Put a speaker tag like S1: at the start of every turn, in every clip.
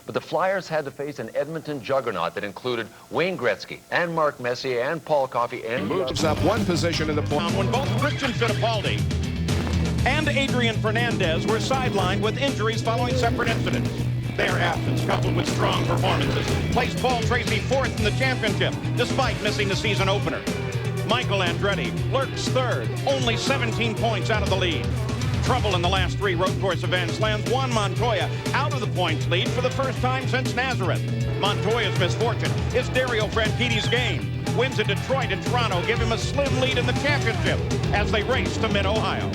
S1: But the Flyers had to face an Edmonton juggernaut that included Wayne Gretzky and Mark Messier and Paul Coffey and...
S2: Moves up one position in the point.
S3: When both Christian Fittipaldi and Adrian Fernandez were sidelined with injuries following separate incidents. Their absence, coupled with strong performances, placed Paul Tracy fourth in the championship, despite missing the season opener. Michael Andretti lurks third, only 17 points out of the lead. Trouble in the last three road course events lands Juan Montoya out of the points lead for the first time since Nazareth. Montoya's misfortune is Dario Franchitti's gain. Wins in Detroit and Toronto give him a slim lead in the championship as they race to Mid-Ohio.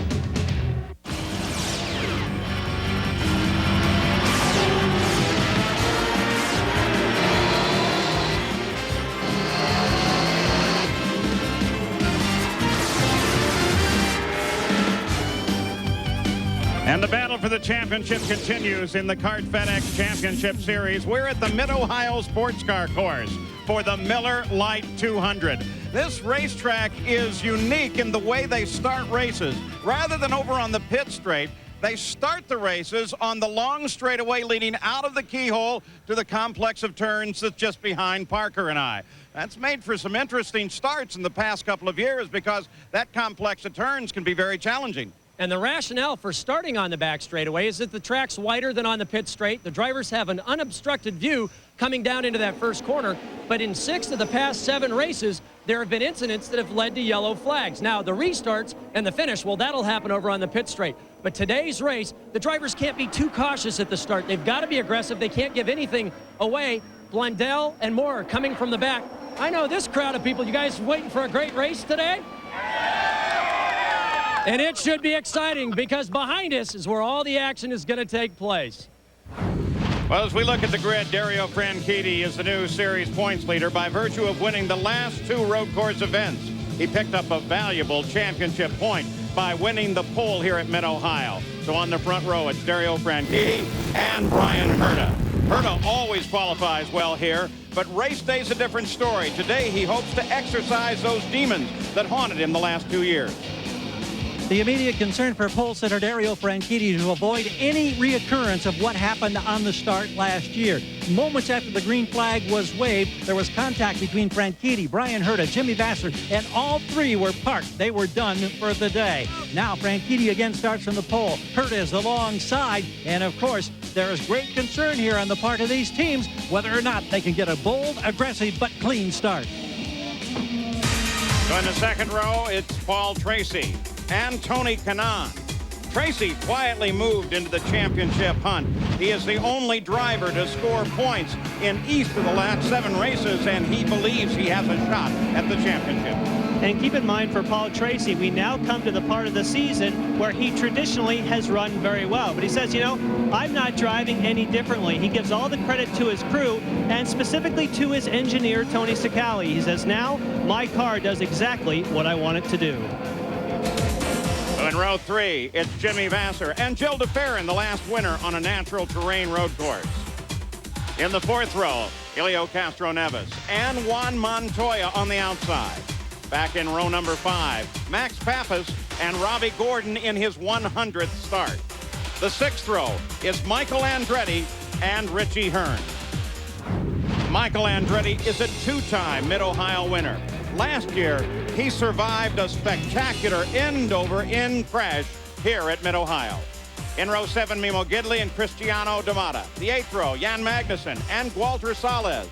S3: And the battle for the championship continues in the Kart FedEx Championship Series. We're at the Mid-Ohio Sports Car Course for the Miller Lite 200. This racetrack is unique in the way they start races. Rather than over on the pit straight, they start the races on the long straightaway leading out of the keyhole to the complex of turns that's just behind Parker and I. That's made for some interesting starts in the past couple of years because that complex of turns can be very challenging.
S4: And the rationale for starting on the back straightaway is that the track's wider than on the pit straight. The drivers have an unobstructed view coming down into that first corner. But in 6 of the past 7 races, there have been incidents that have led to yellow flags. Now, the restarts and the finish, well, that'll happen over on the pit straight. But today's race, the drivers can't be too cautious at the start. They've got to be aggressive. They can't give anything away. Blundell and Moore coming from the back. I know this crowd of people. You guys waiting for a great race today? And it should be exciting because behind us is where all the action is going to take place.
S3: Well, as we look at the grid, Dario Franchitti is the new series points leader by virtue of winning the last 2 road course events. He picked up a valuable championship point by winning the pole here at Mid-Ohio. So on the front row, it's Dario Franchitti and Brian Herta. Herta always qualifies well here, but race day's a different story. Today, he hopes to exercise those demons that haunted him the last 2 years.
S5: The immediate concern for pole sitter Dario Franchitti to avoid any reoccurrence of what happened on the start last year. Moments after the green flag was waved, there was contact between Franchitti, Brian Herta, Jimmy Vasser, and all 3 were parked. They were done for the day. Now Franchitti again starts from the pole. Herta is alongside, and of course, there is great concern here on the part of these teams whether or not they can get a bold, aggressive, but clean start.
S3: So in the second row, it's Paul Tracy and Tony Kanaan. Tracy quietly moved into the championship hunt. He is the only driver to score points in each of the last 7 races, and he believes he has a shot at the championship.
S6: And keep in mind for Paul Tracy, we now come to the part of the season where he traditionally has run very well. But he says, you know, I'm not driving any differently. He gives all the credit to his crew and specifically to his engineer, Tony Sicali. He says, now my car does exactly what I want it to do.
S3: In row 3, it's Jimmy Vasser and Jill DeFerrin, the last winner on a natural terrain road course. In the 4th row, Helio Castroneves and Juan Montoya on the outside. Back in row number 5, Max Pappas and Robbie Gordon in his 100th start. The 6th row is Michael Andretti and Richie Hearn. Michael Andretti is a 2-time Mid-Ohio winner. Last year, he survived a spectacular end-over-end crash here at Mid-Ohio. In row 7, Mimo Gidley and Cristiano D'Amata. The 8th row, Jan Magnussen and Walter Salles.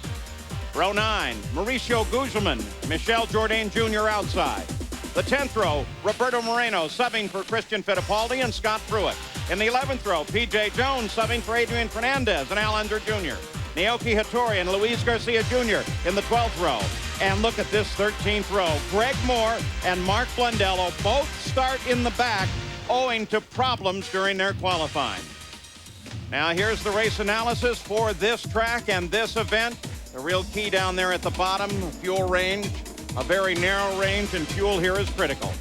S3: Row 9, Mauricio Gugelmin, Michel Jourdain Jr. outside. The 10th row, Roberto Moreno subbing for Christian Fittipaldi and Scott Pruitt. In the 11th row, P.J. Jones subbing for Adrian Fernandez and Al Unser Jr. Naoki Hattori and Luis Garcia Jr. in the 12th row. And look at this 13th row. Greg Moore and Mark Blundello both start in the back owing to problems during their qualifying. Now here's the race analysis for this track and this event. The real key down there at the bottom, fuel range, a very narrow range, and fuel here is critical.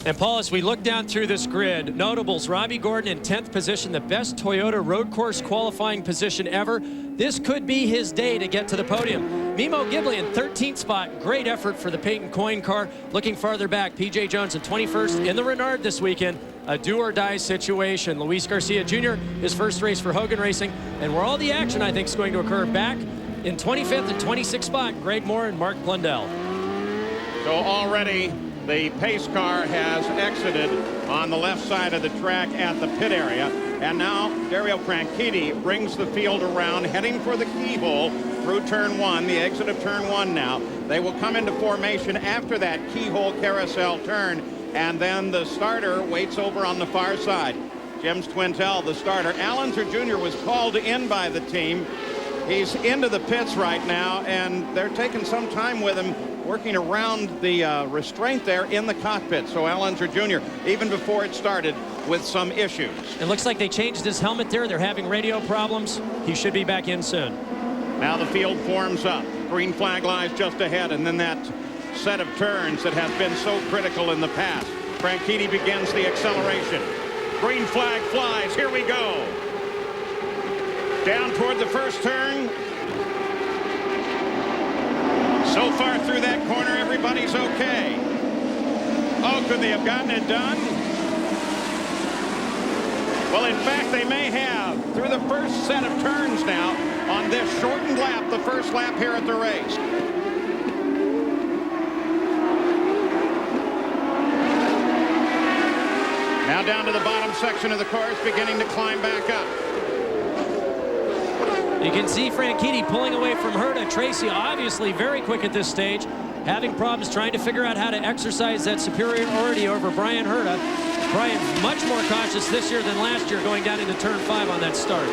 S4: And Paul, as we look down through this grid, notables, Robbie Gordon in 10th position, the best Toyota road course qualifying position ever. This could be his day to get to the podium. Mimo Ghibli in 13th spot. Great effort for the Peyton Coyne car. Looking farther back, P.J. Jones in 21st in the Renard this weekend. A do-or-die situation. Luis Garcia Jr., his first race for Hogan Racing. And where all the action, I think, is going to occur back in 25th and 26th spot, Greg Moore and Mark Blundell.
S3: So already the pace car has exited on the left side of the track at the pit area. And now Dario Franchitti brings the field around, heading for the keyhole through turn 1, the exit of turn 1 now. They will come into formation after that keyhole carousel turn, and then the starter waits over on the far side. Jim Twintel, the starter. Allenser Jr. was called in by the team. He's into the pits right now, and they're taking some time with him, working around the restraint there in the cockpit. So Allenser Jr., even before it started, with some issues.
S4: It looks like they changed his helmet there. They're having radio problems. He should be back in soon.
S3: Now the field forms up. Green flag lies just ahead, and then that set of turns that has been so critical in the past. Franchitti begins the acceleration. Green flag flies. Here we go. Down toward the first turn. So far through that corner, everybody's okay. Oh, could they have gotten it done? Well, in fact, they may have. Through the first set of turns now on this shortened lap, the first lap here at the race. Now down to the bottom section of the course, beginning to climb back up.
S4: You can see Franchitti pulling away from Herta. Tracy obviously very quick at this stage, having problems trying to figure out how to exercise that superiority over Brian Herta. Brian's much more cautious this year than last year going down into turn 5 on that start.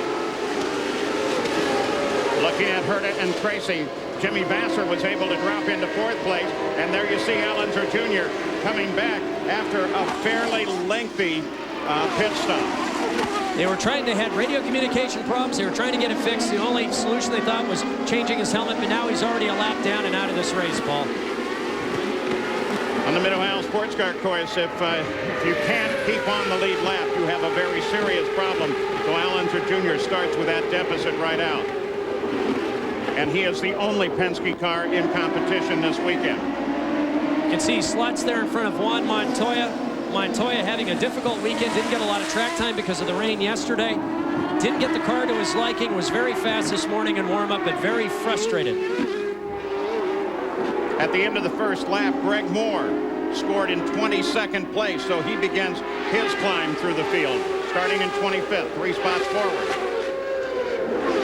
S3: Looking at Herta and Tracy, Jimmy Vasser was able to drop into 4th place, and there you see Allenser Jr. coming back after a fairly lengthy pit stop.
S4: They were trying to have radio communication problems. They were trying to get it fixed. The only solution they thought was changing his helmet, but now he's already a lap down and out of this race, Paul.
S3: On the Mid-Ohio Sports Car course, if you can't keep on the lead lap, you have a very serious problem. So Allenser Jr. starts with that deficit right out. And he is the only Penske car in competition this weekend.
S4: You can see slots there in front of Juan Montoya. Montoya having a difficult weekend, didn't get a lot of track time because of the rain yesterday. Didn't get the car to his liking, was very fast this morning in warm-up, but very frustrated.
S3: At the end of the first lap, Greg Moore scored in 22nd place, so he begins his climb through the field, starting in 25th, 3 spots forward.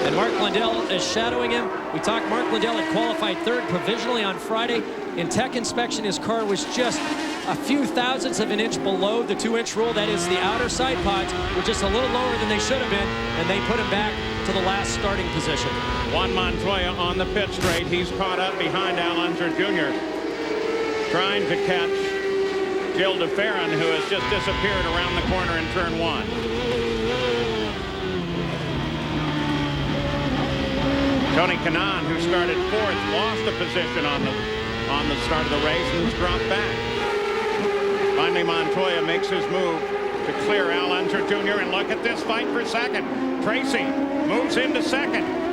S4: And Mark Blundell is shadowing him. We talked Mark Blundell had qualified 3rd provisionally on Friday. In tech inspection, his car was just a few thousandths of an inch below the 2-inch rule. That is, the outer side pods were just a little lower than they should have been, and they put him back to the last starting position.
S3: Juan Montoya on the pit straight. He's caught up behind Allenser Jr., trying to catch Gil DeFerrin, who has just disappeared around the corner in turn 1. Tony Kanaan, who started 4th, lost a position on the start of the race and has dropped back. Finally, Montoya makes his move to clear Allenser Jr. And look at this fight for 2nd. Tracy moves into 2nd.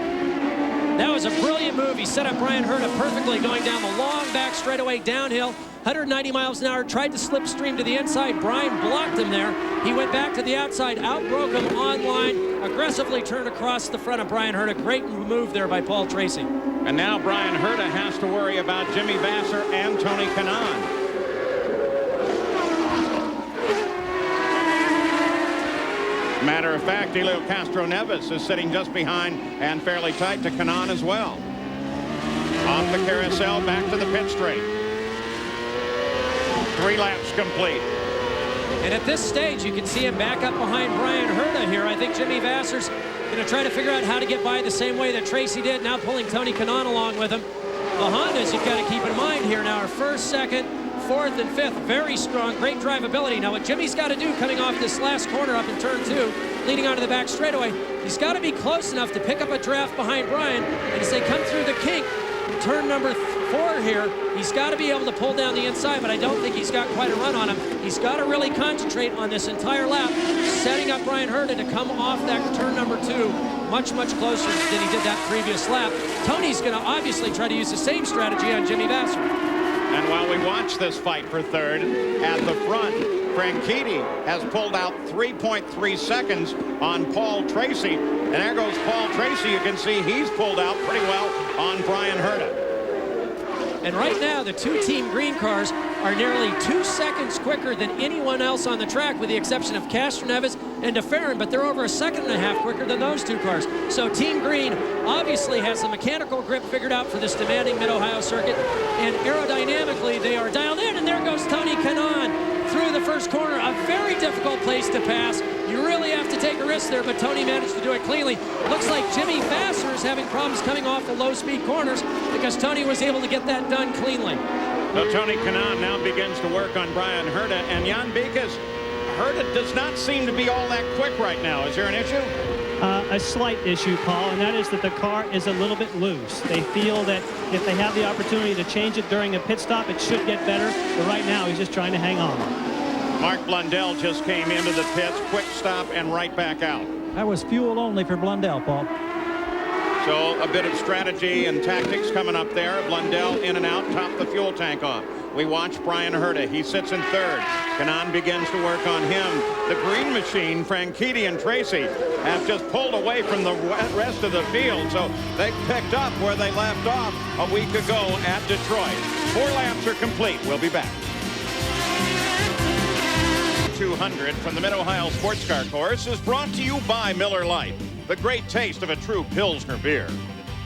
S4: That was a brilliant move. He set up Brian Herta perfectly going down the long back straightaway downhill. 190 miles an hour, tried to slipstream to the inside. Brian blocked him there. He went back to the outside, outbroke him on line, aggressively turned across the front of Brian Herta. Great move there by Paul Tracy.
S3: And now Brian Herta has to worry about Jimmy Vasser and Tony Kanaan. Matter of fact, Helio Castroneves is sitting just behind and fairly tight to Kanaan as well. Off the carousel, back to the pit straight. 3 laps complete.
S4: And at this stage, you can see him back up behind Brian Herta here. I think Jimmy Vasser's going to try to figure out how to get by the same way that Tracy did, now pulling Tony Kanaan along with him. The Hondas, you've got to keep in mind here now, are 1st, 2nd, 4th, and 5th. Very strong, great drivability. Now, what Jimmy's got to do coming off this last corner up in turn 2, leading onto the back straightaway, he's got to be close enough to pick up a draft behind Brian. And as they come through the kink, turn number 4 here, he's got to be able to pull down the inside, but I don't think he's got quite a run on him. He's got to really concentrate on this entire lap, setting up Brian Herta to come off that turn number 2 much closer than he did that previous lap. Tony's going to obviously try to use the same strategy on Jimmy Vasser.
S3: And while we watch this fight for third, at the front, Franchitti has pulled out 3.3 seconds on Paul Tracy. And there goes Paul Tracy. You can see he's pulled out pretty well on Brian Herta.
S4: And right now, the two Team Green cars are nearly 2 seconds quicker than anyone else on the track, with the exception of Castroneves and DeFerrin, but they're over 1.5 seconds quicker than those two cars. So Team Green obviously has the mechanical grip figured out for this demanding Mid-Ohio circuit, and aerodynamically they are dialed in, and there goes Tony Kanaan through the first corner. A very difficult place to pass. You really have to take a risk there, but Tony managed to do it cleanly. Looks like Jimmy Vasser is having problems coming off the low-speed corners because Tony was able to get that done cleanly.
S3: So Tony Kanaan now begins to work on Brian Herta, and Jan Beekes, Herta does not seem to be all that quick right now. Is there an issue?
S6: A slight issue, Paul, and that is that the car is a little bit loose. They feel that if they have the opportunity to change it during a pit stop, it should get better. But right now, he's just trying to hang on.
S3: Mark Blundell just came into the pits, quick stop, and right back out.
S5: That was fuel only for Blundell, Paul.
S3: So a bit of strategy and tactics coming up there. Blundell in and out, top the fuel tank off. We watch Brian Herta. He sits in third. Kanaan begins to work on him. The green machine, Franchitti and Tracy, have just pulled away from the rest of the field. So they picked up where they left off a week ago at Detroit. 4 laps are complete. We'll be back. 200 from the Mid-Ohio Sports Car Course is brought to you by Miller Lite, the great taste of a true Pilsner beer,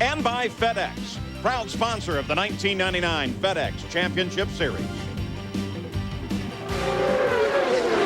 S3: and by FedEx, proud sponsor of the 1999 FedEx Championship Series.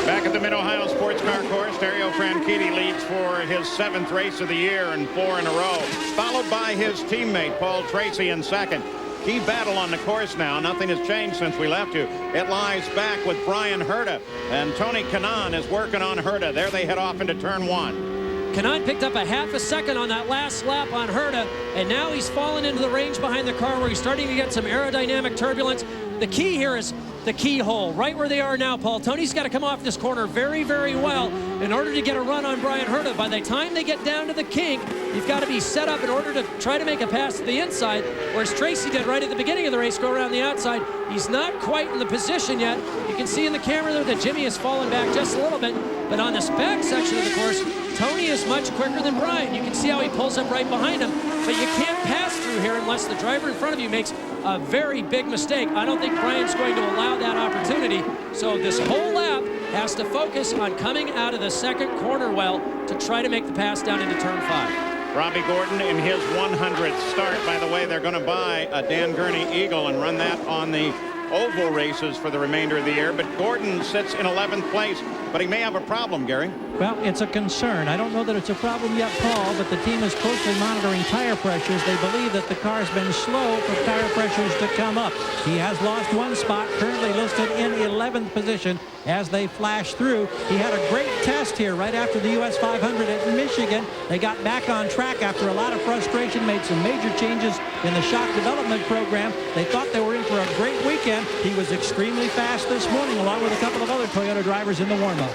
S3: Back at the Mid-Ohio Sports Car Course, Dario Franchitti leads for his 7th race of the year and 4 in a row, followed by his teammate Paul Tracy in second. Key battle on the course now. Nothing has changed since we left you. It lies back with Brian Herta, and Tony Kanaan is working on Herta. There they head off into turn 1.
S4: Kanaan picked up a 1/2 second on that last lap on Herta, and now he's fallen into the range behind the car where he's starting to get some aerodynamic turbulence. The key here is the keyhole, right where they are now, Paul. Tony's got to come off this corner very, very well in order to get a run on Brian Herta. By the time they get down to the kink, you've got to be set up in order to try to make a pass to the inside, whereas Tracy did right at the beginning of the race, go around the outside. He's not quite in the position yet. You can see in the camera there that Jimmy has fallen back just a little bit, but on this back section of the course, Tony is much quicker than Brian. You can see how he pulls up right behind him, but you can't pass through here unless the driver in front of you makes a very big mistake. I don't think Brian's going to allow that opportunity, so this whole lap has to focus on coming out of the second corner well to try to make the pass down into turn 5.
S3: Robbie Gordon in his 100th start. By the way, they're going to buy a Dan Gurney Eagle and run that on the oval races for the remainder of the year, but Gordon sits in 11th place, but he may have a problem, Gary.
S5: Well, it's a concern. I don't know that it's a problem yet, Paul, but the team is closely monitoring tire pressures. They believe that the car's been slow for tire pressures to come up. He has lost 1 spot, currently listed in 11th position as they flash through. He had a great test here right after the US 500 at Michigan. They got back on track after a lot of frustration, made some major changes in the shock development program. They thought they were in for a great weekend. He was extremely fast this morning, along with a couple of other Toyota drivers in the warm-up.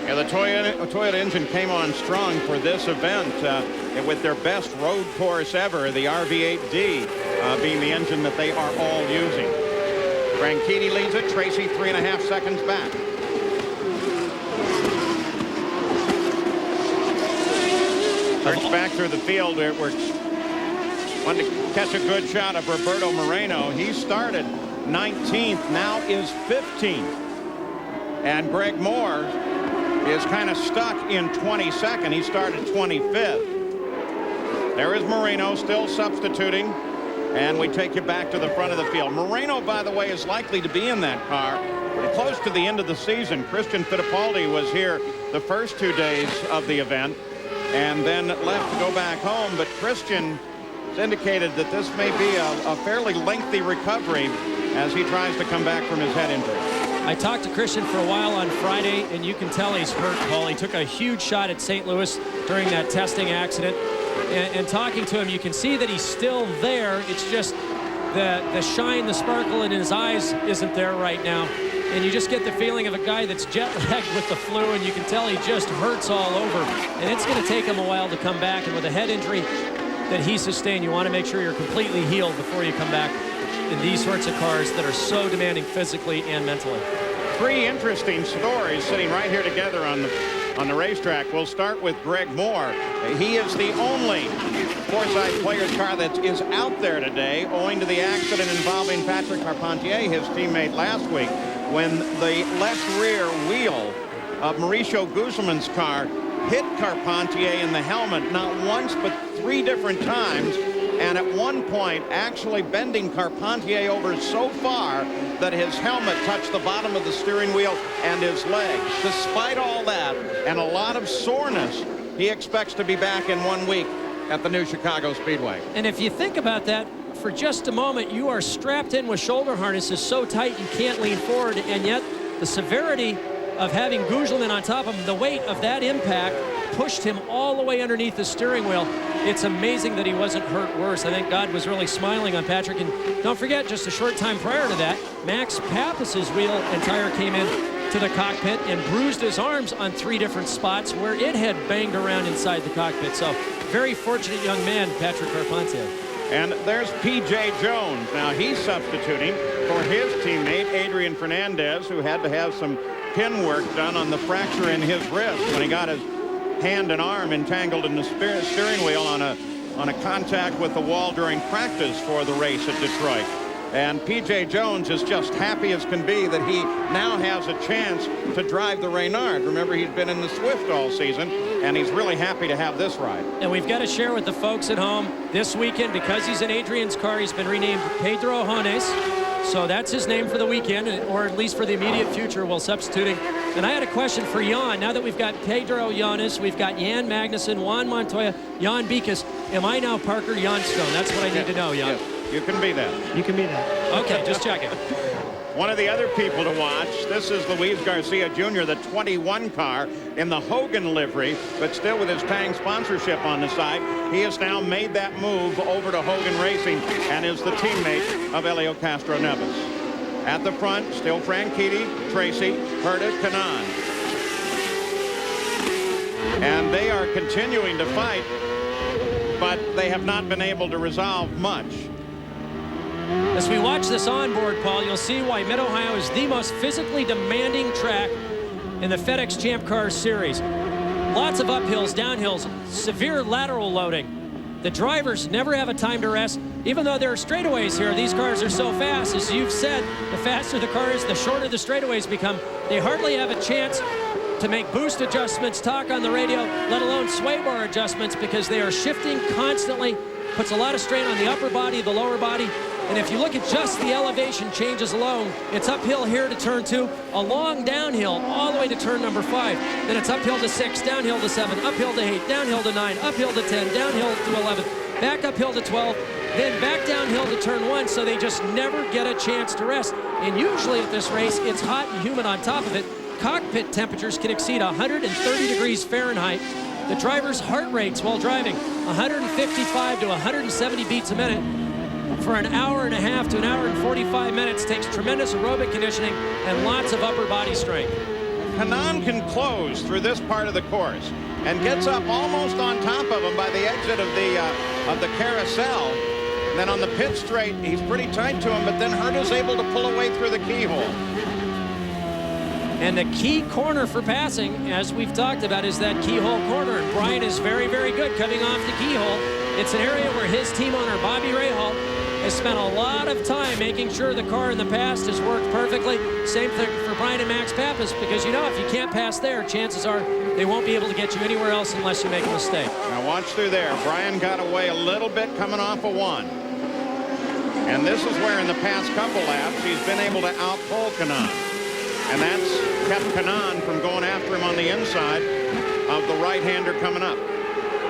S3: Yeah, the Toyota engine came on strong for this event with their best road course ever, the RV8D being the engine that they are all using. Franchitti leads it, Tracy 3.5 seconds back. Search back through the field. We're wanted to catch a good shot of Roberto Moreno. He started 19th, now is 15th. And Greg Moore is kind of stuck in 22nd. He started 25th. There is Moreno still substituting, and we take you back to the front of the field. Moreno, by the way, is likely to be in that car pretty close to the end of the season. Christian Fittipaldi was here the first 2 days of the event and then left to go back home, but Christian has indicated that this may be a fairly lengthy recovery as he tries to come back from his head injury.
S4: I talked to Christian for a while on Friday, and you can tell he's hurt, Paul. He took a huge shot at St. Louis during that testing accident. And talking to him, you can see that he's still there. It's just the shine, the sparkle in his eyes isn't there right now. and you just get the feeling of a guy that's jet-lagged with the flu, and you can tell he just hurts all over. And it's going to take him a while to come back, and with a head injury that he sustained, you want to make sure you're completely healed before you come back in these sorts of cars that are so demanding physically and mentally.
S3: Three interesting stories sitting right here together on the racetrack. We'll start with Greg Moore. He is the only Forsythe Players car that is out there today owing to the accident involving Patrick Carpentier, his teammate last week, when the left rear wheel of Mauricio Guzman's car hit Carpentier in the helmet not once but 3 different times, and at one point actually bending Carpentier over so far that his helmet touched the bottom of the steering wheel and his leg. Despite all that and a lot of soreness, he expects to be back in 1 week at the new Chicago Speedway.
S4: And if you think about that for just a moment, you are strapped in with shoulder harnesses so tight you can't lean forward, and yet the severity of having Guzman on top of him, the weight of that impact pushed him all the way underneath the steering wheel. It's amazing that he wasn't hurt worse. I think God was really smiling on Patrick. And don't forget, just a short time prior to that, Max Pappas's wheel and tire came in to the cockpit and bruised his arms on 3 different spots where it had banged around inside the cockpit. So very fortunate young man, Patrick Carpentier.
S3: And there's P.J. Jones. Now he's substituting for his teammate, Adrian Fernandez, who had to have some pin work done on the fracture in his wrist when he got his hand and arm entangled in the steering wheel on a contact with the wall during practice for the race at Detroit. And P.J. Jones is just happy as can be that he now has a chance to drive the Reynard. Remember, he's been in the Swift all season, and he's really happy to have this ride.
S4: And we've got to share with the folks at home this weekend, because he's in Adrian's car, he's been renamed Pedro Jones. So that's his name for the weekend, or at least for the immediate future while substituting. And I had a question for Jan. Now that we've got Pedro Jones, we've got Jan Magnussen, Juan Montoya, Jan Beekes. Am I now Parker Johnstone? That's what I need to know, Jan.
S3: Yes, you can be that.
S6: You can be that.
S4: Okay, just checking.
S3: One of the other people to watch, this is Luis Garcia Jr., the 21 car in the Hogan livery, but still with his Tang sponsorship on the side. He has now made that move over to Hogan Racing and is the teammate of Helio Castroneves. At the front, still Franchitti, Tracy, Herta, Kanaan. And they are continuing to fight, but they have not been able to resolve much.
S4: As we watch this onboard, Paul, you'll see why Mid-Ohio is the most physically demanding track in the FedEx Champ Car Series. Lots of uphills, downhills, severe lateral loading. The drivers never have a time to rest. Even though there are straightaways here, these cars are so fast. As you've said, the faster the car is, the shorter the straightaways become. They hardly have a chance to make boost adjustments, talk on the radio, let alone sway bar adjustments, because they are shifting constantly. Puts a lot of strain on the upper body, the lower body. And if you look at just the elevation changes alone, it's uphill here to turn 2, a long downhill all the way to turn number 5. Then it's uphill to 6, downhill to 7, uphill to 8, downhill to 9, uphill to 10, downhill to 11, back uphill to 12, then back downhill to turn 1, so they just never get a chance to rest. And usually at this race, it's hot and humid on top of it. Cockpit temperatures can exceed 130 degrees Fahrenheit. The driver's heart rates while driving, 155 to 170 beats a minute. For an hour and a half to an hour and 45 minutes, takes tremendous aerobic conditioning and lots of upper body strength.
S3: Kanaan can close through this part of the course and gets up almost on top of him by the exit of the carousel. And then on the pit straight, he's pretty tight to him, but then Herta's able to pull away through the keyhole.
S4: And the key corner for passing, as we've talked about, is that keyhole corner. And Brian is very, very good coming off the keyhole. It's an area where his team owner, Bobby Rahal, has spent a lot of time making sure the car in the past has worked perfectly. Same thing for Brian and Max Pappas, because you know if you can't pass there, chances are they won't be able to get you anywhere else unless you make a mistake.
S3: Now watch through there. Brian got away a little bit coming off of 1. And this is where in the past couple laps he's been able to outpole Kanaan. And that's kept Kanaan from going after him on the inside of the right-hander coming up.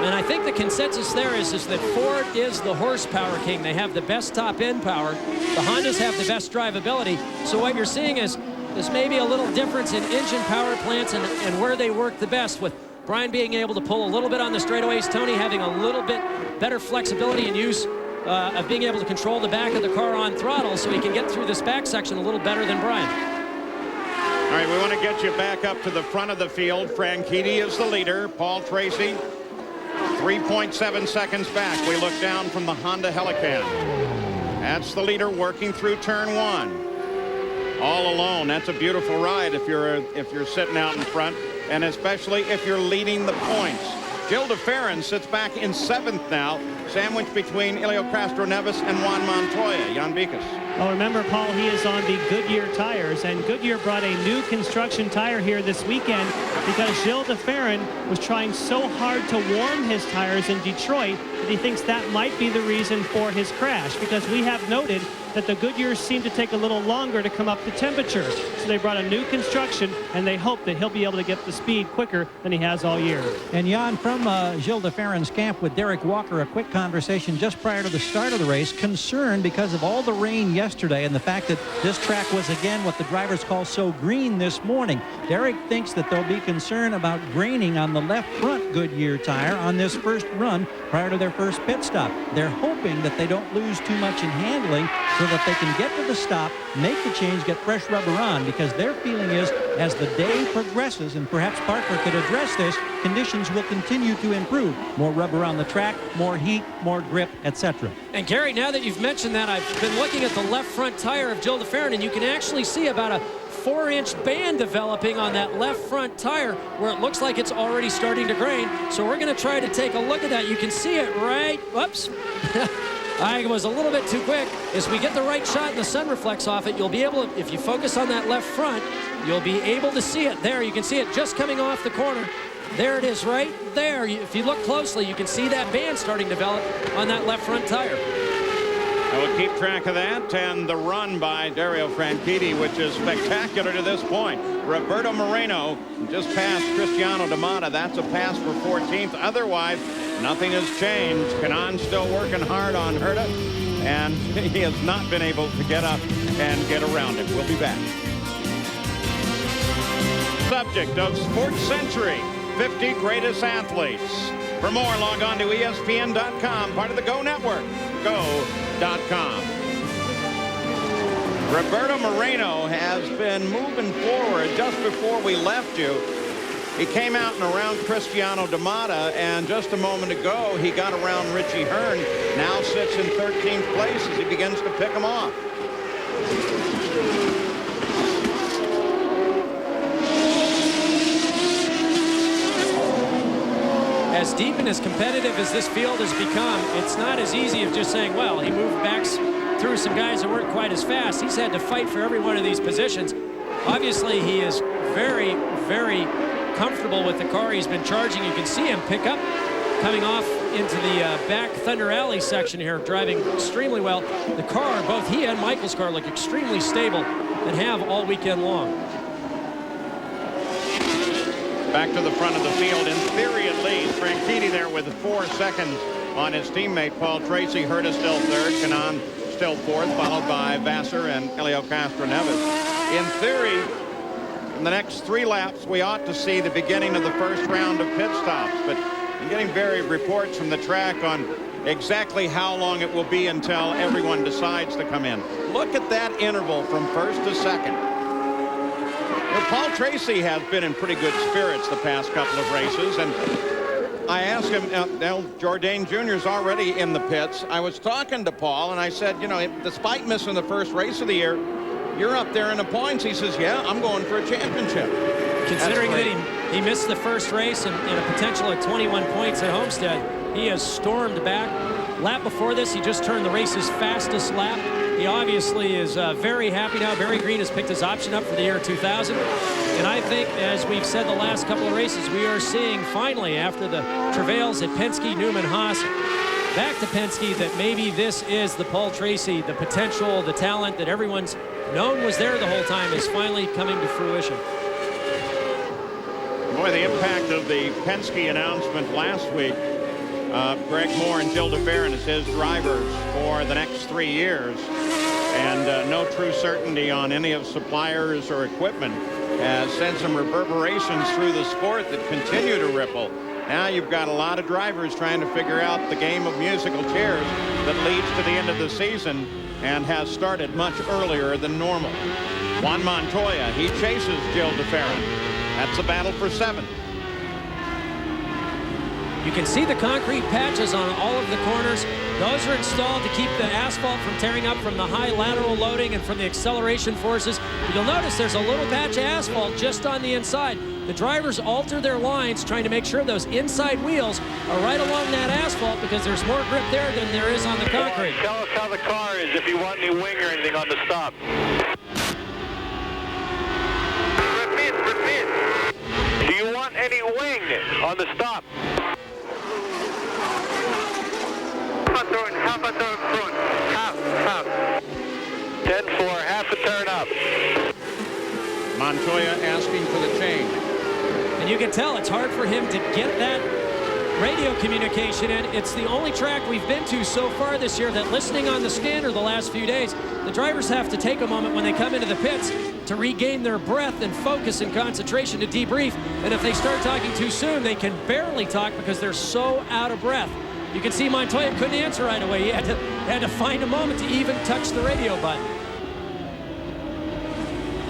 S4: And I think the consensus there is that Ford is the horsepower king. They have the best top end power. The Hondas have the best drivability. So what you're seeing is there's maybe a little difference in engine power plants and where they work the best, with Brian being able to pull a little bit on the straightaways, Tony having a little bit better flexibility and use of being able to control the back of the car on throttle so he can get through this back section a little better than Brian.
S3: All right, we want to get you back up to the front of the field. Franchitti is the leader. Paul Tracy, 3.7 seconds back. We look down from the Honda Helican. That's the leader working through turn 1. All alone. That's a beautiful ride if you're sitting out in front, and especially if you're leading the points. Gil DeFerrin sits back in 7th now, sandwiched between Helio Castroneves and Juan Montoya. Jan Beekes.
S6: Well, remember, Paul, he is on the Goodyear tires, and Goodyear brought a new construction tire here this weekend because Gil DeFerrin was trying so hard to warm his tires in Detroit that he thinks that might be the reason for his crash, because we have noted that the Goodyears seem to take a little longer to come up to temperature. So they brought a new construction, and they hope that he'll be able to get the speed quicker than he has all year.
S5: And Jan, from Gil DeFerrin's camp with Derek Walker, a quick conversation just prior to the start of the race, concerned because of all the rain yesterday and the fact that this track was again what the drivers call so green this morning. Derek thinks that there'll be concern about graining on the left front Goodyear tire on this first run prior to their first pit stop. They're hoping that they don't lose too much in handling so that they can get to the stop, make the change, get fresh rubber on, because their feeling is as the day progresses, and perhaps Parker could address this, conditions will continue to improve. More rubber on the track, more heat, more grip, etc.
S4: And Gary, now that you've mentioned that, I've been looking at the left front tire of Gil DeFerrin, and you can actually see about a 4-inch band developing on that left front tire where it looks like it's already starting to grain. So we're going to try to take a look at that. You can see it right, whoops. I was a little bit too quick. As we get the right shot and the sun reflects off it, you'll be able to, if you focus on that left front, you'll be able to see it there. You can see it just coming off the corner. There it is right there. If you look closely, you can see that band starting to develop on that left front tire.
S3: I will keep track of that, and the run by Dario Franchitti, which is spectacular to this point. Roberto Moreno just passed Cristiano D'Amata. That's a pass for 14th. Otherwise, nothing has changed. Kanaan still working hard on Herta, and he has not been able to get up and get around it. We'll be back. Subject of Sports Century, 50 greatest athletes. For more, log on to ESPN.com, part of the Go Network. Go.com. Roberto Moreno has been moving forward. Just before we left you, he came out and around Cristiano D'Amata, and just a moment ago he got around Richie Hearn. Now sits in 13th place as he begins to pick him off.
S4: As deep and as competitive as this field has become, it's not as easy of just saying, well, he moved back through some guys that weren't quite as fast. He's had to fight for every one of these positions. Obviously, he is very, very comfortable with the car he's been charging. You can see him pick up coming off into the back Thunder Alley section here, driving extremely well. The car, both he and Michael's car, look extremely stable and have all weekend long.
S3: Back to the front of the field. In theory, it leads. Franchitti there with 4 seconds on his teammate Paul Tracy. Herta still third. Kanaan still fourth, followed by Vassar and Helio Castroneves. In theory, in the next 3 laps, we ought to see the beginning of the first round of pit stops. But I'm getting varied reports from the track on exactly how long it will be until everyone decides to come in. Look at that interval from first to second. Well, Paul Tracy has been in pretty good spirits the past couple of races, and I asked him, now Jourdain Jr. is already in the pits. I was talking to Paul, and I said, you know, despite missing the first race of the year, you're up there in the points. He says, yeah, I'm going for a championship.
S4: Considering that he missed the first race and a potential of 21 points at Homestead, he has stormed back. Lap before this, he just turned the race's fastest lap. He obviously is very happy now. Barry Green has picked his option up for the year 2000. And I think, as we've said the last couple of races, we are seeing finally, after the travails at Penske, Newman, Haas, back to Penske, that maybe this is the Paul Tracy, the potential, the talent that everyone's known was there the whole time is finally coming to fruition.
S3: Boy, the impact of the Penske announcement last week. Greg Moore and Gil DeFerrin as his drivers for the next 3 years, and no true certainty on any of suppliers or equipment has sent some reverberations through the sport that continue to ripple. Now you've got a lot of drivers trying to figure out the game of musical chairs that leads to the end of the season. and has started much earlier than normal. Juan Montoya, he chases Gil DeFerrin. That's a battle for 7th.
S4: You can see the concrete patches on all of the corners. Those are installed to keep the asphalt from tearing up from the high lateral loading and from the acceleration forces. You'll notice there's a little patch of asphalt just on the inside. The drivers alter their lines trying to make sure those inside wheels are right along that asphalt because there's more grip there than there is on the concrete.
S7: Tell us how the car is if you want any wing or anything on the stop. Repeat. Do you want any wing on the stop? Half a turn front. Half. 10-4, half a turn up.
S3: Montoya asking for the change.
S4: And you can tell it's hard for him to get that radio communication in. It's the only track we've been to so far this year that listening on the scanner the last few days, the drivers have to take a moment when they come into the pits to regain their breath and focus and concentration to debrief. And if they start talking too soon, they can barely talk because they're so out of breath. You can see Montoya couldn't answer right away. He had to find a moment to even touch the radio button.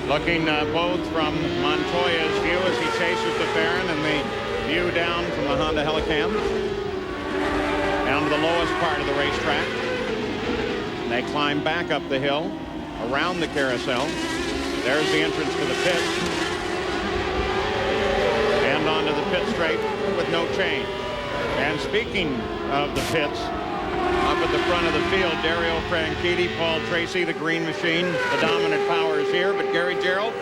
S3: Looking both from Montoya's view as he chases DeFerrin and the view down from the Honda Helicam down to the lowest part of the racetrack. They climb back up the hill around the carousel. There's the entrance to the pit and onto the pit straight with no change. And speaking of the pits, up at the front of the field, Dario Franchitti, Paul Tracy, the Green Machine, the dominant power is here. But Gary Gerald,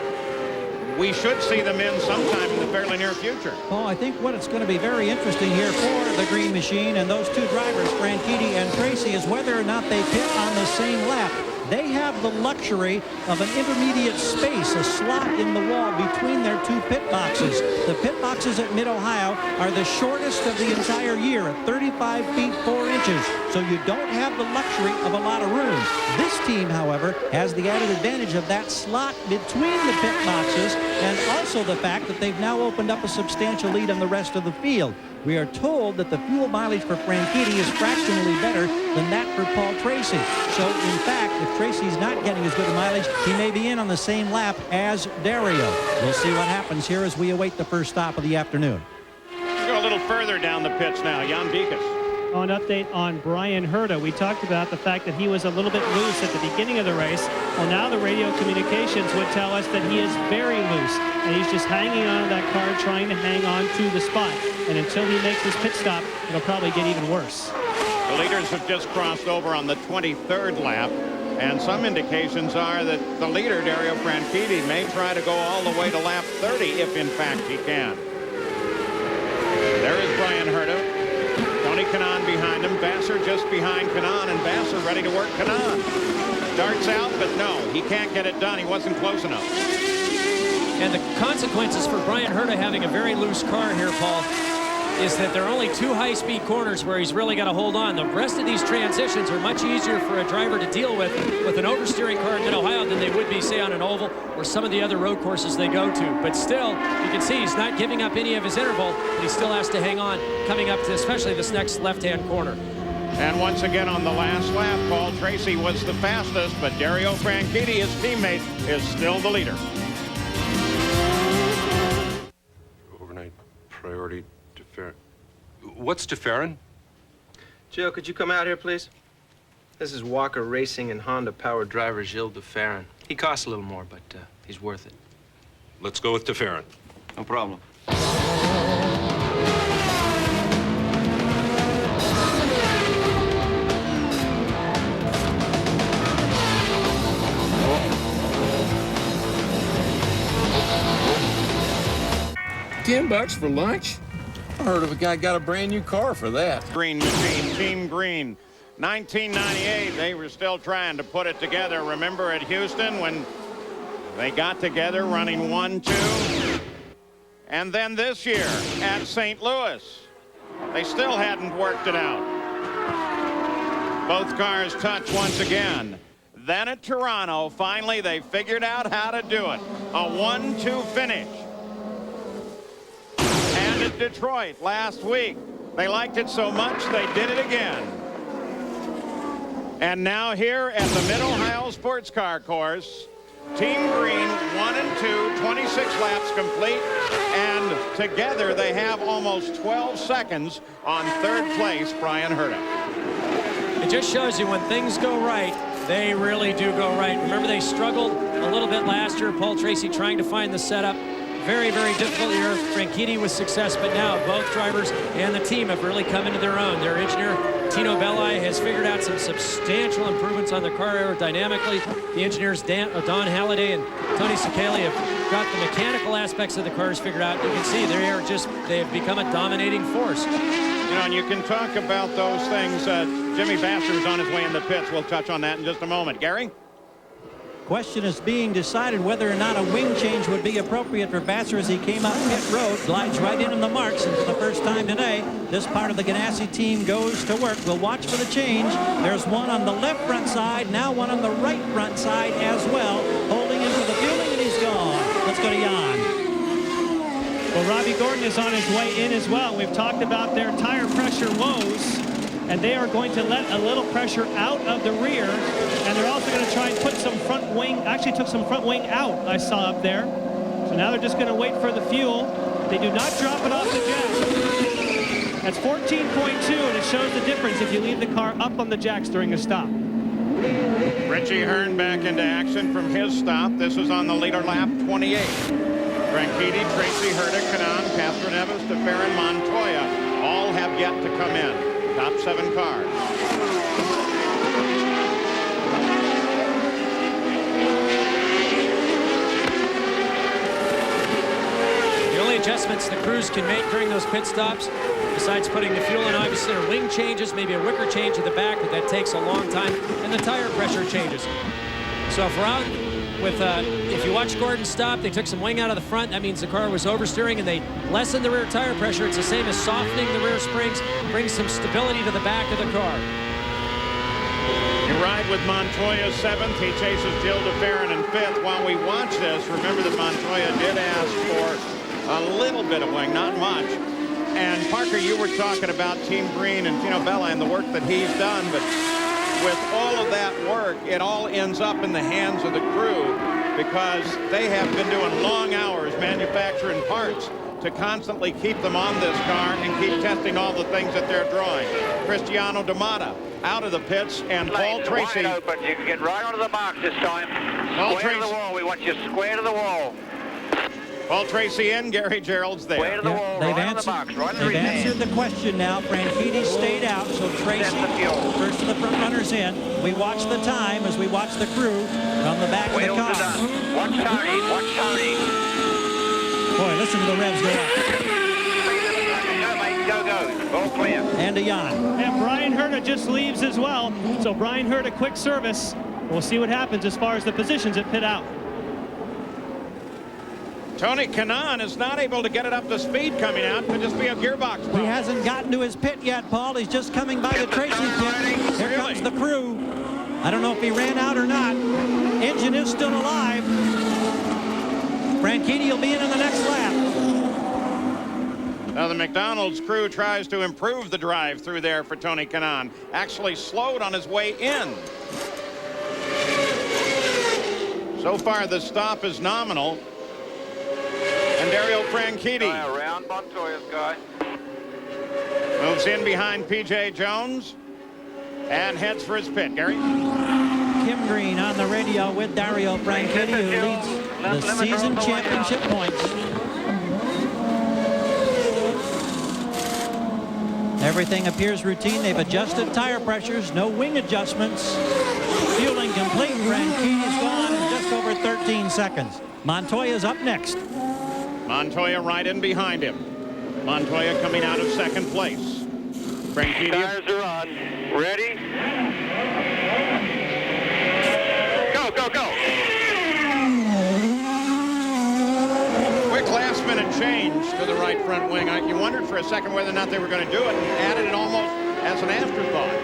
S3: we should see them in sometime in the fairly near future.
S5: Oh, I think what it's going to be very interesting here for the Green Machine and those two drivers, Franchitti and Tracy, is whether or not they pit on the same lap. They have the luxury of an intermediate space, a slot in the wall between their two pit boxes. The pit boxes at Mid-Ohio are the shortest of the entire year at 35 feet 4 inches. So you don't have the luxury of a lot of room. This team, however, has the added advantage of that slot between the pit boxes and also the fact that they've now opened up a substantial lead on the rest of the field. We are told that the fuel mileage for Franchitti is fractionally better than that for Paul Tracy. So, in fact, if Tracy's not getting as good a mileage, he may be in on the same lap as Dario. We'll see what happens here as we await the first stop of the afternoon.
S3: Go a little further down the pits now. Jan Beekes.
S6: An update on Brian Herta. We talked about the fact that he was a little bit loose at the beginning of the race. Well, now the radio communications would tell us that he is very loose, and he's just hanging on to that car, trying to hang on to the spot. And until he makes his pit stop, it'll probably get even worse.
S3: The leaders have just crossed over on the 23rd lap, and some indications are that the leader, Dario Franchitti, may try to go all the way to lap 30 if, in fact, he can. There is Brian Herta. Tony Kanaan behind him. Vassar just behind Kanaan, and Vassar ready to work Kanaan. Starts out, but no, he can't get it done. He wasn't close enough.
S4: And the consequences for Brian Herta having a very loose car here, Paul, is that there are only 2 high-speed corners where he's really got to hold on. The rest of these transitions are much easier for a driver to deal with an oversteering car in Mid-Ohio than they would be, say, on an oval or some of the other road courses they go to. But still, you can see he's not giving up any of his interval, but he still has to hang on coming up to especially this next left-hand corner.
S3: And once again on the last lap, Paul Tracy was the fastest, but Dario Franchitti, his teammate, is still the leader.
S8: Overnight priority. What's DeFerrin?
S9: Joe, could you come out here, please? This is Walker Racing and Honda Power driver Gil DeFerrin. He costs a little more, but he's worth it.
S8: Let's go with DeFerrin.
S9: No problem.
S2: $10 for lunch? I heard of a guy got a brand new car for that.
S3: Green Machine, Team Green. 1998, they were still trying to put it together. Remember at Houston when they got together running 1-2? And then this year at St. Louis, they still hadn't worked it out. Both cars touch once again. Then at Toronto, finally they figured out how to do it. A 1-2 finish. And at Detroit last week, they liked it so much they did it again. And now here at the Mid-Ohio Sports Car Course, Team Green 1 and 2, 26 laps complete, and together they have almost 12 seconds on third place, Brian Herta.
S4: It just shows you when things go right, they really do go right. Remember, they struggled a little bit last year. Paul Tracy trying to find the setup. Very, very difficult year. Franchitti with success, but now both drivers and the team have really come into their own. Their engineer, Tino Belli, has figured out some substantial improvements on the car aerodynamically. The engineers, Don Halliday and Tony Sicali, have got the mechanical aspects of the cars figured out. You can see they have become a dominating force.
S3: You know, and you can talk about those things. Jimmy Vasser is on his way in the pits. We'll touch on that in just a moment. Gary?
S5: Question is being decided whether or not a wing change would be appropriate for Vasser as he came up pit road, glides right into the marks, and for the first time today, this part of the Ganassi team goes to work. We'll watch for the change. There's one on the left front side, now one on the right front side as well, holding into the fueling, and he's gone. Let's go to Jan.
S6: Well, Robbie Gordon is on his way in as well. We've talked about their tire pressure woes, and they are going to let a little pressure out of the rear, and they're also going to try and put some front wing, actually took some front wing out, I saw up there. So now they're just going to wait for the fuel. They do not drop it off the jack. That's 14.2, and it shows the difference if you leave the car up on the jacks during a stop.
S3: Richie Hearn back into action from his stop. This is on the leader lap 28. Franchitti, Tracy, Herta, Kanaan, Castroneves, DeFerrin, Montoya all have yet to come in. Top 7 cars.
S4: The only adjustments the crews can make during those pit stops, besides putting the fuel in, obviously, are wing changes, maybe a wicker change at the back, but that takes a long time, and the tire pressure changes. So if we're out with, if you watch Gordon stop, they took some wing out of the front. That means the car was oversteering, and they lessened the rear tire pressure. It's the same as softening the rear springs, brings some stability to the back of the car.
S3: You ride with Montoya 7th. He chases Gilles DeFerrin in 5th. While we watch this, remember that Montoya did ask for a little bit of wing, not much. And Parker, you were talking about Team Green and Tino Belli and the work that he's done, but with all of that work, it all ends up in the hands of the crew because they have been doing long hours manufacturing parts to constantly keep them on this car and keep testing all the things that they're drawing. Cristiano D'Amata out of the pits, and Paul Tracy.
S7: Wide open. You can get right onto the box this time. Square to the wall. We want you square to the wall.
S3: Paul Tracy in, Gary Gerald's there.
S7: Square to the wall,
S5: They've
S7: right
S5: answered,
S7: on the box, right
S5: they've answered the question now. Franchitti stayed out, so Tracy, first of the front runners in. We watch the time as we watch the crew on the back of the car.
S7: Watch Tony, watch Tony.
S5: Boy, listen to the revs go up.
S7: Go, mate, go. All clear.
S5: And a Jan.
S6: And Brian Herta just leaves as well. So Brian Herta, quick service. We'll see what happens as far as the positions at pit out.
S3: Tony Kanaan is not able to get it up to speed coming out. Could just be a gearbox problem.
S5: He hasn't gotten to his pit yet, Paul. He's just coming by the Tracy pit. Here comes the crew. I don't know if he ran out or not. Engine is still alive. Franchitti will be in the next lap.
S3: Now the McDonald's crew tries to improve the drive through there for Tony Kanaan. Actually slowed on his way in. So far the stop is nominal. And Dario Franchitti
S7: Around Montoya's guy.
S3: moves in behind P.J. Jones and heads for his pit. Gary?
S5: Kim Green on the radio with Dario Franchitti, who leads the season championship points. Everything appears routine. They've adjusted tire pressures, no wing adjustments. Fueling complete. Franchitti's gone in just over 13 seconds. Montoya's up next.
S3: Montoya right in behind him. Montoya coming out of second place. Franchitti.
S7: Tires are on. Ready? Go, go, go.
S3: Quick last-minute change to the right front wing. You wondered for a second whether or not they were going to do it and added it almost as an afterthought.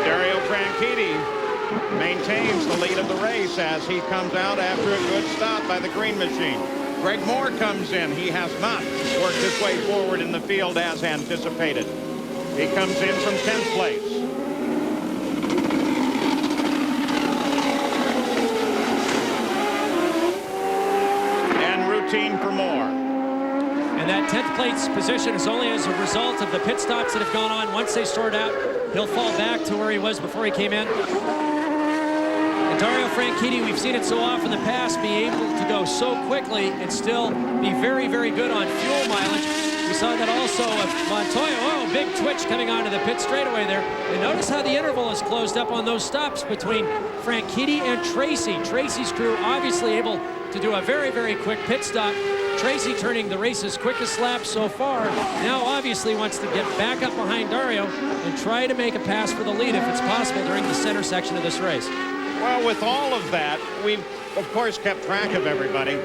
S3: Dario Franchitti maintains the lead of the race as he comes out after a good stop by the green machine. Greg Moore comes in. He has not worked his way forward in the field as anticipated. He comes in from 10th place. And routine for Moore.
S4: And that 10th place position is only as a result of the pit stops that have gone on. Once they sort out, he'll fall back to where he was before he came in. And Dario Franchitti, we've seen it so often in the past, be able to go so quickly and still be very, very good on fuel mileage. We saw that also of Montoya. Oh, big twitch coming onto the pit straightaway there. And notice how the interval is closed up on those stops between Franchitti and Tracy. Tracy's crew obviously able to do a very, very quick pit stop. Tracy turning the race's quickest lap so far. Now obviously wants to get back up behind Dario and try to make a pass for the lead if it's possible during the center section of this race.
S3: Well, with all of that, we've, of course, kept track of everybody.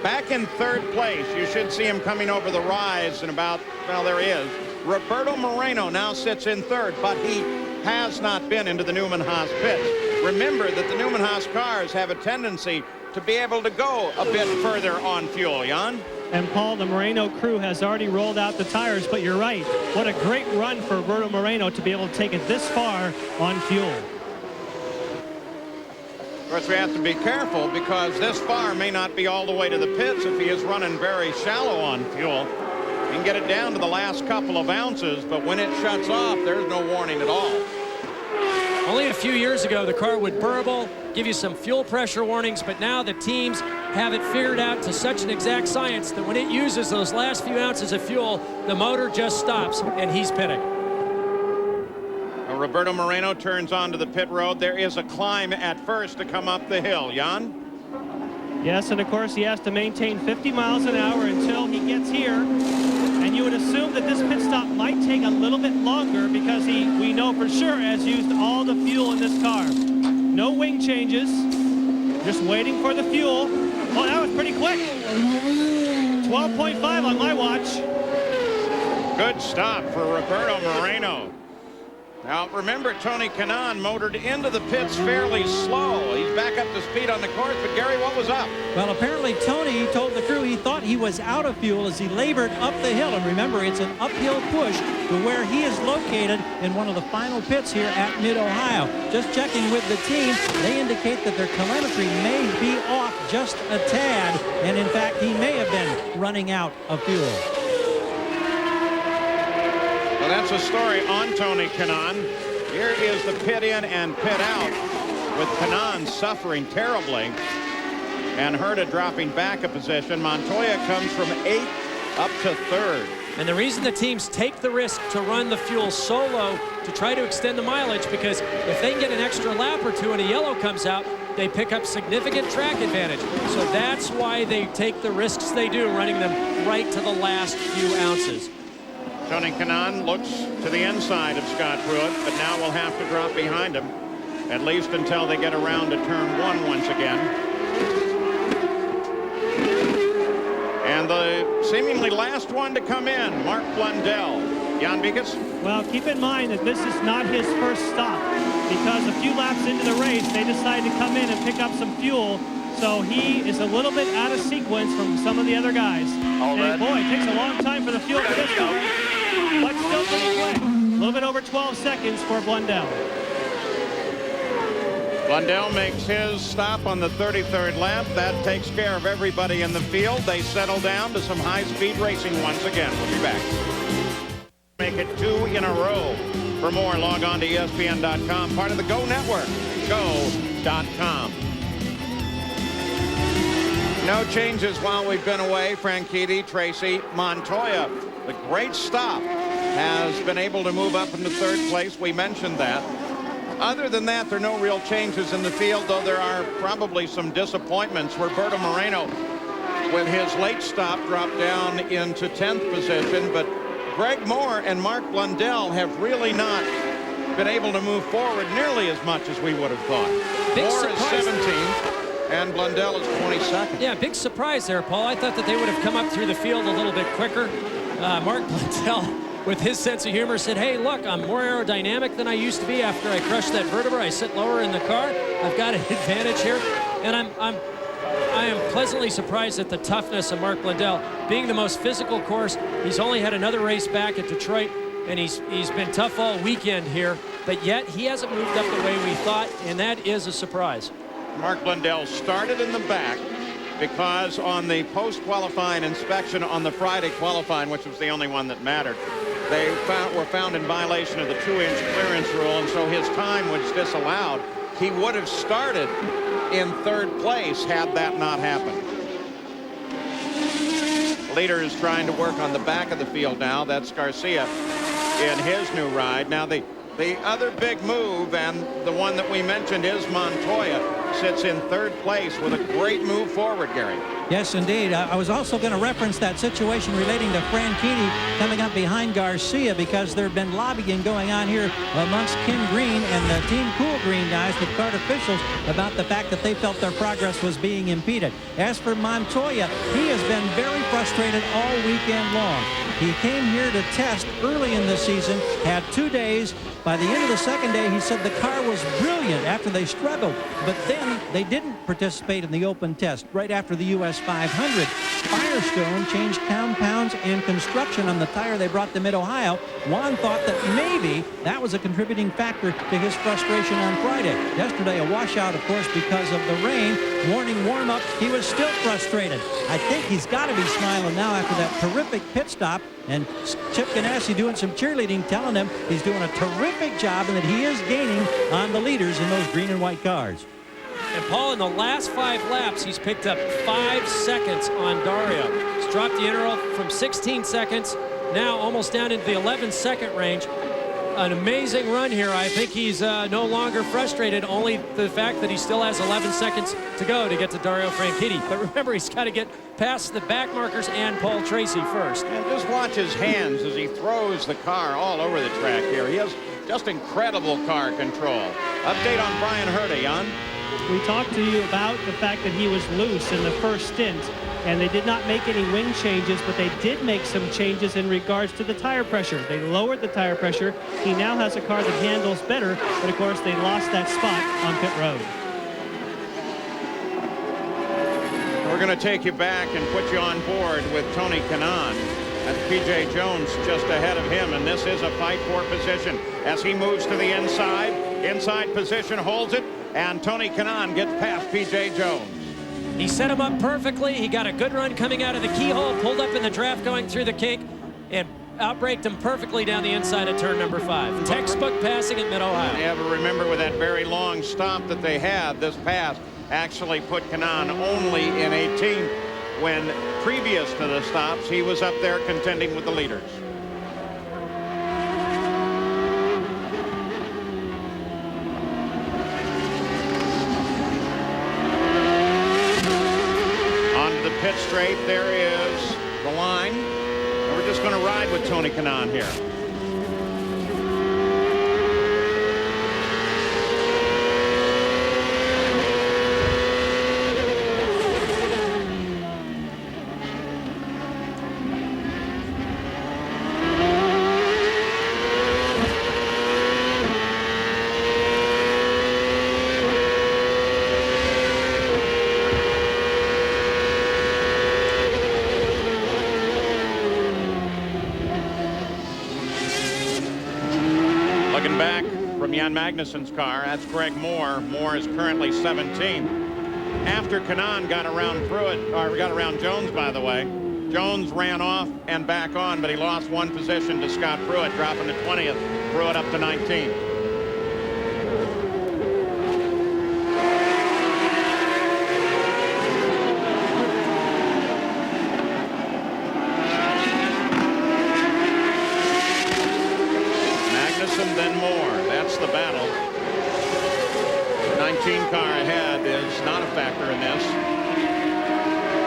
S3: Back in 3rd place, you should see him coming over the rise in about, well, there he is. Roberto Moreno now sits in 3rd, but he has not been into the Newman-Haas pits. Remember that the Newman-Haas cars have a tendency to be able to go a bit further on fuel, Jan.
S6: And Paul, the Moreno crew has already rolled out the tires, but you're right. What a great run for Roberto Moreno to be able to take it this far on fuel.
S3: Of course, we have to be careful because this far may not be all the way to the pits if he is running very shallow on fuel. He can get it down to the last couple of ounces, but when it shuts off, there's no warning at all.
S4: Only a few years ago, the car would burble, give you some fuel pressure warnings, but now the teams have it figured out to such an exact science that when it uses those last few ounces of fuel, the motor just stops, and he's pitting.
S3: Roberto Moreno turns onto the pit road. There is a climb at first to come up the hill. Jan?
S6: Yes, and of course he has to maintain 50 miles an hour until he gets here. And you would assume that this pit stop might take a little bit longer because we know for sure has used all the fuel in this car. No wing changes, just waiting for the fuel. Oh, that was pretty quick. 12.5 on my watch.
S3: Good stop for Roberto Moreno. Now, remember, Tony Kanaan motored into the pits fairly slow. He's back up to speed on the course, but Gary, what was up?
S5: Well, apparently Tony told the crew he thought he was out of fuel as he labored up the hill. And remember, it's an uphill push to where he is located in one of the final pits here at Mid-Ohio. Just checking with the team, they indicate that their telemetry may be off just a tad. And in fact, he may have been running out of fuel.
S3: Well, that's a story on Tony Kanaan. Here is the pit in and pit out with Kanaan suffering terribly and Herta dropping back a position. Montoya comes from 8th up to 3rd.
S4: And the reason the teams take the risk to run the fuel so low to try to extend the mileage, because if they can get an extra lap or two and a yellow comes out, they pick up significant track advantage. So that's why they take the risks they do, running them right to the last few ounces.
S3: Tony Kanaan looks to the inside of Scott Pruitt, but now will have to drop behind him, at least until they get around to turn 1 once again. And the seemingly last one to come in, Mark Blundell. Jan Bigas?
S6: Well, keep in mind that this is not his first stop, because a few laps into the race, they decided to come in and pick up some fuel. So he is a little bit out of sequence from some of the other guys. And boy, it takes a long time for the fuel to this one, but still pretty quick. A little bit over 12 seconds for Blundell.
S3: Blundell makes his stop on the 33rd lap. That takes care of everybody in the field. They settle down to some high-speed racing once again. We'll be back. Make it 2 in a row. For more, log on to ESPN.com, part of the Go Network, go.com. No changes while we've been away. Franchitti, Tracy, Montoya. The great stop has been able to move up into 3rd place. We mentioned that. Other than that, there are no real changes in the field, though there are probably some disappointments. Roberto Moreno, with his late stop, dropped down into 10th position, but Greg Moore and Mark Blundell have really not been able to move forward nearly as much as we would have thought. Moore is 17th. And Blundell is 22nd.
S4: Yeah, big surprise there, Paul. I thought that they would have come up through the field a little bit quicker. Mark Blundell, with his sense of humor, said, hey, look, I'm more aerodynamic than I used to be after I crushed that vertebra. I sit lower in the car. I've got an advantage here. And I am pleasantly surprised at the toughness of Mark Blundell. Being the most physical course, he's only had another race back at Detroit. and he's been tough all weekend here, but yet he hasn't moved up the way we thought, and that is a surprise.
S3: Mark Blundell started in the back because on the post-qualifying inspection on the Friday qualifying, which was the only one that mattered, they were found in violation of the 2-inch clearance rule, and so his time was disallowed. He would have started in 3rd place had that not happened. Leader is trying to work on the back of the field now. That's Garcia in his new ride. Now the other big move, and the one that we mentioned, is Montoya. Sits in 3rd place with a great move forward, Gary.
S5: Yes, indeed. I was also going to reference that situation relating to Franchitti coming up behind Garcia, because there have been lobbying going on here amongst Kim Green and the Team Cool Green guys with kart officials about the fact that they felt their progress was being impeded. As for Montoya, he has been very frustrated all weekend long. He came here to test early in the season, had 2 days. By the end of the 2nd day, he said the car was brilliant after they struggled, but then they didn't participate in the open test right after the US 500. Firestone changed compounds and construction on the tire they brought to Mid-Ohio. Juan thought that maybe that was a contributing factor to his frustration on Friday. Yesterday, a washout, of course, because of the rain. Morning warm-up, he was still frustrated. I think he's got to be smiling now after that terrific pit stop. And Chip Ganassi doing some cheerleading, telling him he's doing a terrific job and that he is gaining on the leaders in those green and white cars.
S4: And Paul, in the last 5 laps, he's picked up 5 seconds on Dario. He's dropped the interval from 16 seconds, now almost down into the 11-second range. An amazing run here. I think he's no longer frustrated, only the fact that he still has 11 seconds to go to get to Dario Franchitti. But remember, he's got to get past the back markers and Paul Tracy first.
S3: And just watch his hands as he throws the car all over the track here. He has just incredible car control. Update on Brian Hurdy, Jan.
S6: We talked to you about the fact that he was loose in the first stint, and they did not make any wing changes, but they did make some changes in regards to the tire pressure. They lowered the tire pressure. He now has a car that handles better, but of course they lost that spot on pit road.
S3: We're going to take you back and put you on board with Tony Kanaan. That's P.J. Jones just ahead of him, and this is a fight for position as he moves to the inside. Inside position, holds it, and Tony Kanaan gets past P.J. Jones.
S4: He set him up perfectly. He got a good run coming out of the keyhole, pulled up in the draft going through the kink, and outbraked him perfectly down the inside of turn number 5. Textbook passing at Mid-Ohio.
S3: You ever remember with that very long stop that they had, this pass actually put Kanaan only in 18th, when previous to the stops he was up there contending with the leaders. Pit straight, there is the line, and we're just going to ride with Tony Kanaan here. Looking back from Jan Magnussen's car, that's Greg Moore. Moore is currently 17th. After Kanaan got around Pruitt, or got around Jones, by the way, Jones ran off and back on, but he lost 1 position to Scott Pruitt, dropping to 20th. Pruitt up to 19th. Then Moore. That's the battle. 19 car ahead is not a factor in this.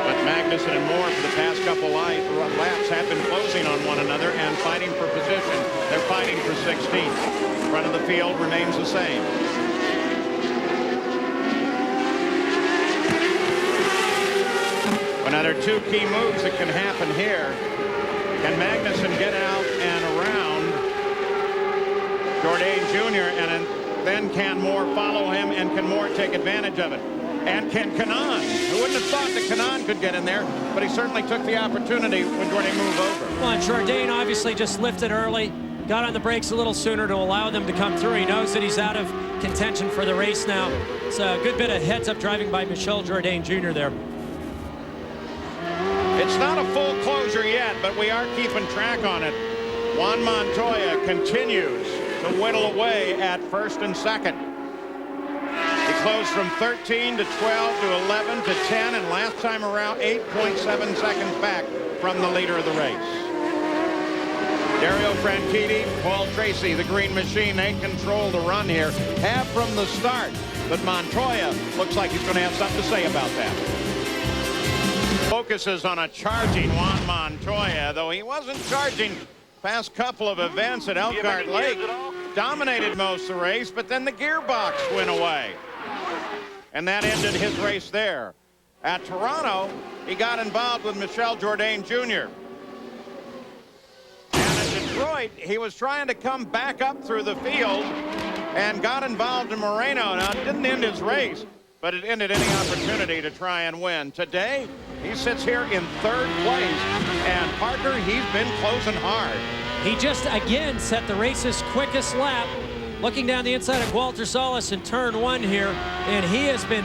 S3: But Magnussen and Moore for the past couple laps have been closing on one another and fighting for position. They're fighting for 16th. Front of the field remains the same. Another 2 key moves that can happen here. Can Magnussen get out and around Jourdain Jr., and then can Moore follow him, and can Moore take advantage of it? And can Kanaan? Who wouldn't have thought that Kanaan could get in there, but he certainly took the opportunity when Jourdain moved over.
S4: Well, and Jourdain obviously just lifted early, got on the brakes a little sooner to allow them to come through. He knows that he's out of contention for the race now. It's a good bit of heads-up driving by Michel Jourdain Jr. there.
S3: It's not a full closure yet, but we are keeping track on it. Juan Montoya continues to whittle away at first and second. He closed from 13 to 12 to 11 to 10, and last time around 8.7 seconds back from the leader of the race. Dario Franchitti, Paul Tracy, the Green Machine, they control the run here, have from the start. But Montoya looks like he's going to have something to say about that. Focuses on a charging Juan Montoya, though he wasn't charging past couple of events at Elkhart Lake. Dominated most of the race, but then the gearbox went away. And that ended his race there. At Toronto, he got involved with Michel Jourdain Jr. And at Detroit, he was trying to come back up through the field and got involved in Moreno. Now, it didn't end his race, but it ended any opportunity to try and win. Today, he sits here in third place, and Parker, he's been closing hard.
S4: He just, again, set the race's quickest lap, looking down the inside of Walter Salas in turn 1 here, and he has been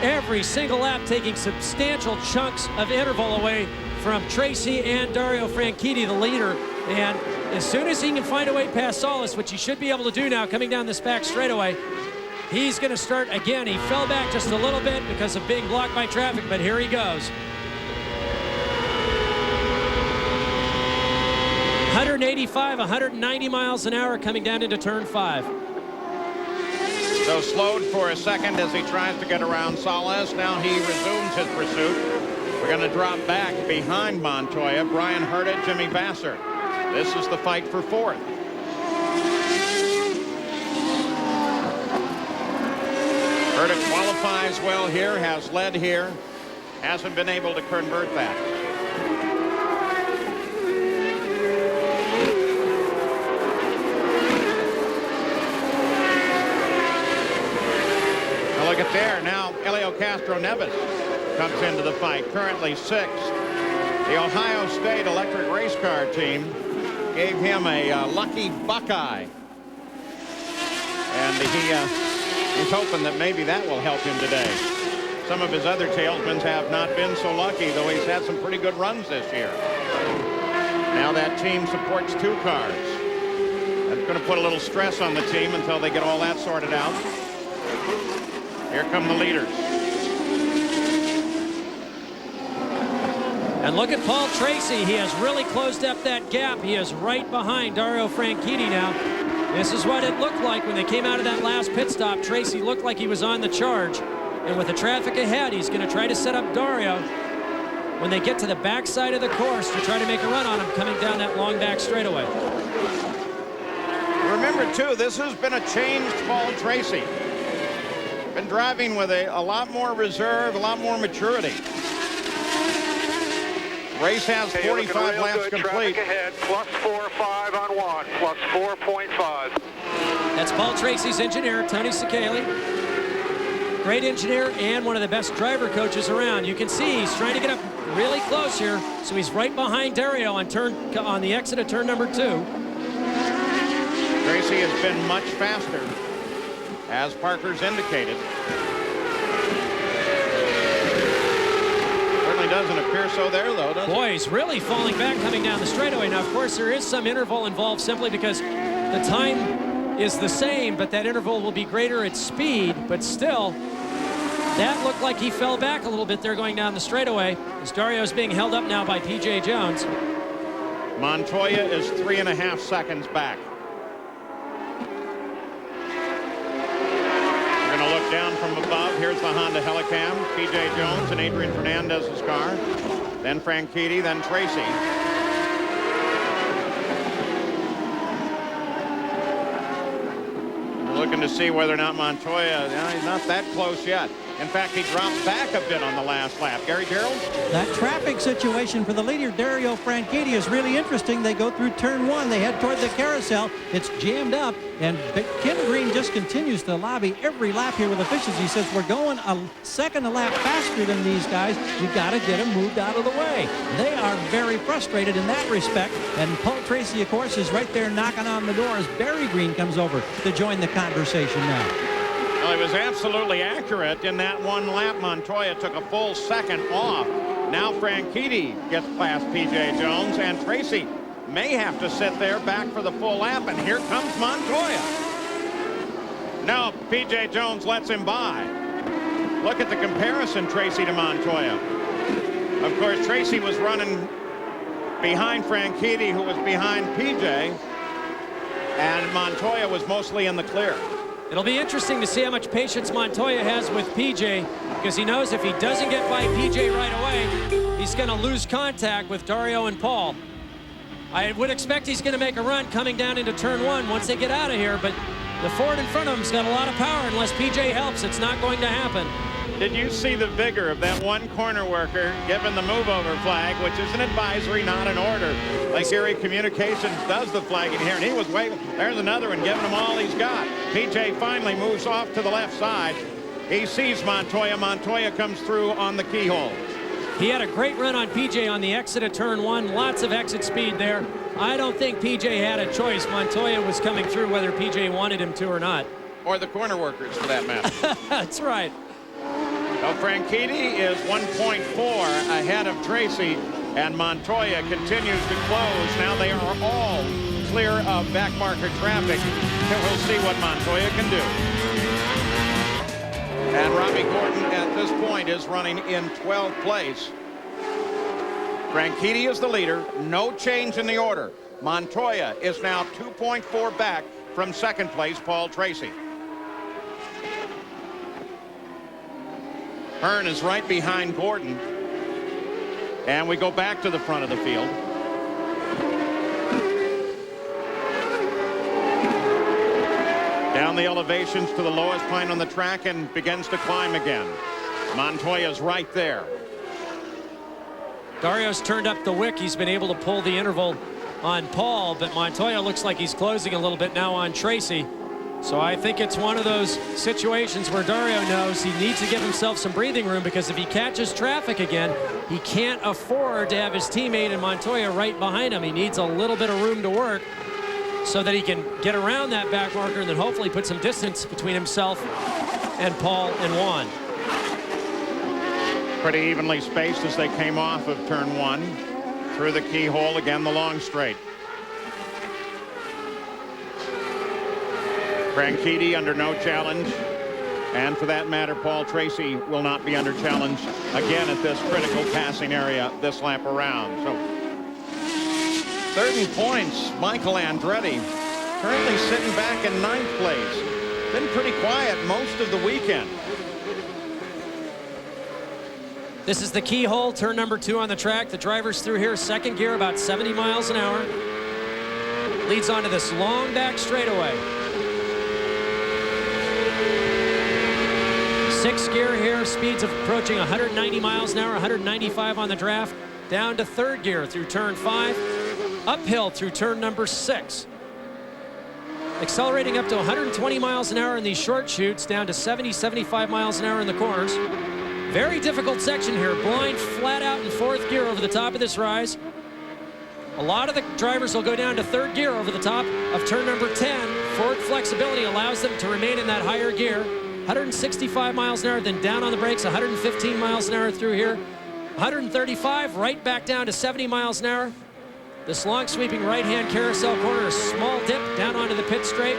S4: every single lap taking substantial chunks of interval away from Tracy and Dario Franchitti, the leader. And as soon as he can find a way past Salas, which he should be able to do now coming down this back straightaway, he's going to start again. He fell back just a little bit because of being blocked by traffic, but here he goes. 185, 190 miles an hour coming down into turn 5.
S3: So slowed for a second as he tries to get around Salas. Now he resumes his pursuit. We're going to drop back behind Montoya. Brian Herta, Jimmy Vasser. This is the fight for fourth. Herta qualifies well here, has led here, hasn't been able to convert that. Now look at there. Now Helio Castro Neves comes into the fight, currently 6th. The Ohio State electric race car team gave him a lucky Buckeye. And he's hoping that maybe that will help him today. Some of his other tailsmen have not been so lucky, though he's had some pretty good runs this year. Now that team supports 2 cars. That's going to put a little stress on the team until they get all that sorted out. Here come the leaders.
S4: And look at Paul Tracy. He has really closed up that gap. He is right behind Dario Franchitti now. This is what it looked like when they came out of that last pit stop. Tracy looked like he was on the charge. And with the traffic ahead, he's going to try to set up Dario when they get to the backside of the course to try to make a run on him coming down that long back straightaway.
S3: Remember, too, this has been a changed Paul Tracy. Been driving with a lot more reserve, a lot more maturity. Race has 45 laps complete.
S7: Ahead, plus 4.5 on Juan, plus 4.5.
S4: That's Paul Tracy's engineer, Tony Sicali. Great engineer and one of the best driver coaches around. You can see he's trying to get up really close here, so he's right behind Dario on the exit of turn number 2.
S3: Tracy has been much faster, as Parker's indicated. Certainly doesn't appear so there, though, does it?
S4: Boy, he's really falling back coming down the straightaway. Now, of course, there is some interval involved simply because the time is the same, but that interval will be greater at speed. But still, that looked like he fell back a little bit there going down the straightaway, as Dario's being held up now by P.J. Jones.
S3: Montoya is 3.5 seconds back. We're going to look down from above. Here's the Honda Helicam, P.J. Jones and Adrian Fernandez's car. Then Franchitti, then Tracy. We're looking to see whether or not Montoya, he's not that close yet. In fact, he dropped back a bit on the last lap. Gary Gerald?
S5: That traffic situation for the leader, Dario Franchitti, is really interesting. They go through turn 1. They head toward the carousel. It's jammed up, and Ken Green just continues to lobby every lap here with officials. He says, we're going a second a lap faster than these guys. We've got to get them moved out of the way. They are very frustrated in that respect, and Paul Tracy, of course, is right there knocking on the door as Barry Green comes over to join the conversation now.
S3: Well, he was absolutely accurate in that one lap. Montoya took a full second off. Now Franchitti gets past P.J. Jones, and Tracy may have to sit there back for the full lap, and here comes Montoya. No, P.J. Jones lets him by. Look at the comparison, Tracy to Montoya. Of course, Tracy was running behind Franchitti, who was behind P.J., and Montoya was mostly in the clear.
S4: It'll be interesting to see how much patience Montoya has with PJ, because he knows if he doesn't get by PJ right away, he's going to lose contact with Dario and Paul. I would expect he's going to make a run coming down into turn 1 once they get out of here, but the Ford in front of him's got a lot of power. Unless PJ helps, it's not going to happen.
S3: Did you see the vigor of that one corner worker given the move over flag, which is an advisory, not an order? Like Gary Communications does the flagging here, and he was waving. There's another one, giving him all he's got. PJ finally moves off to the left side. He sees Montoya. Montoya comes through on the keyhole.
S4: He had a great run on PJ on the exit of turn 1. Lots of exit speed there. I don't think PJ had a choice. Montoya was coming through whether PJ wanted him to or not.
S3: Or the corner workers, for that matter.
S4: That's right.
S3: Well, Franchitti is 1.4 ahead of Tracy, and Montoya continues to close. Now they are all clear of backmarker traffic. And we'll see what Montoya can do. And Robbie Gordon at this point is running in 12th place. Franchitti is the leader. No change in the order. Montoya is now 2.4 back from second place, Paul Tracy. Hearn is right behind Gordon. And we go back to the front of the field. Down the elevations to the lowest point on the track and begins to climb again. Montoya's right there.
S4: Dario's turned up the wick. He's been able to pull the interval on Paul, but Montoya looks like he's closing a little bit now on Tracy. So I think it's one of those situations where Dario knows he needs to give himself some breathing room, because if he catches traffic again, he can't afford to have his teammate and Montoya right behind him. He needs a little bit of room to work so that he can get around that back marker and then hopefully put some distance between himself and Paul and Juan.
S3: Pretty evenly spaced as they came off of turn 1. Through the keyhole again, the long straight. Franchitti under no challenge, and for that matter, Paul Tracy will not be under challenge again at this critical passing area this lap around. So, third in points, Michael Andretti, currently sitting back in 9th place. Been pretty quiet most of the weekend.
S4: This is the keyhole, turn number 2 on the track. The driver's through here, second gear, about 70 miles an hour. Leads onto this long back straightaway. 6th gear here, speeds approaching 190 miles an hour, 195 on the draft. Down to 3rd gear through turn 5. Uphill through turn number 6. Accelerating up to 120 miles an hour in these short chutes, down to 70, 75 miles an hour in the corners. Very difficult section here. Blind flat out in 4th gear over the top of this rise. A lot of the drivers will go down to 3rd gear over the top of turn number 10. Forward flexibility allows them to remain in that higher gear. 165 miles an hour, then down on the brakes, 115 miles an hour through here. 135, right back down to 70 miles an hour. This long sweeping right-hand carousel corner, a small dip down onto the pit straight.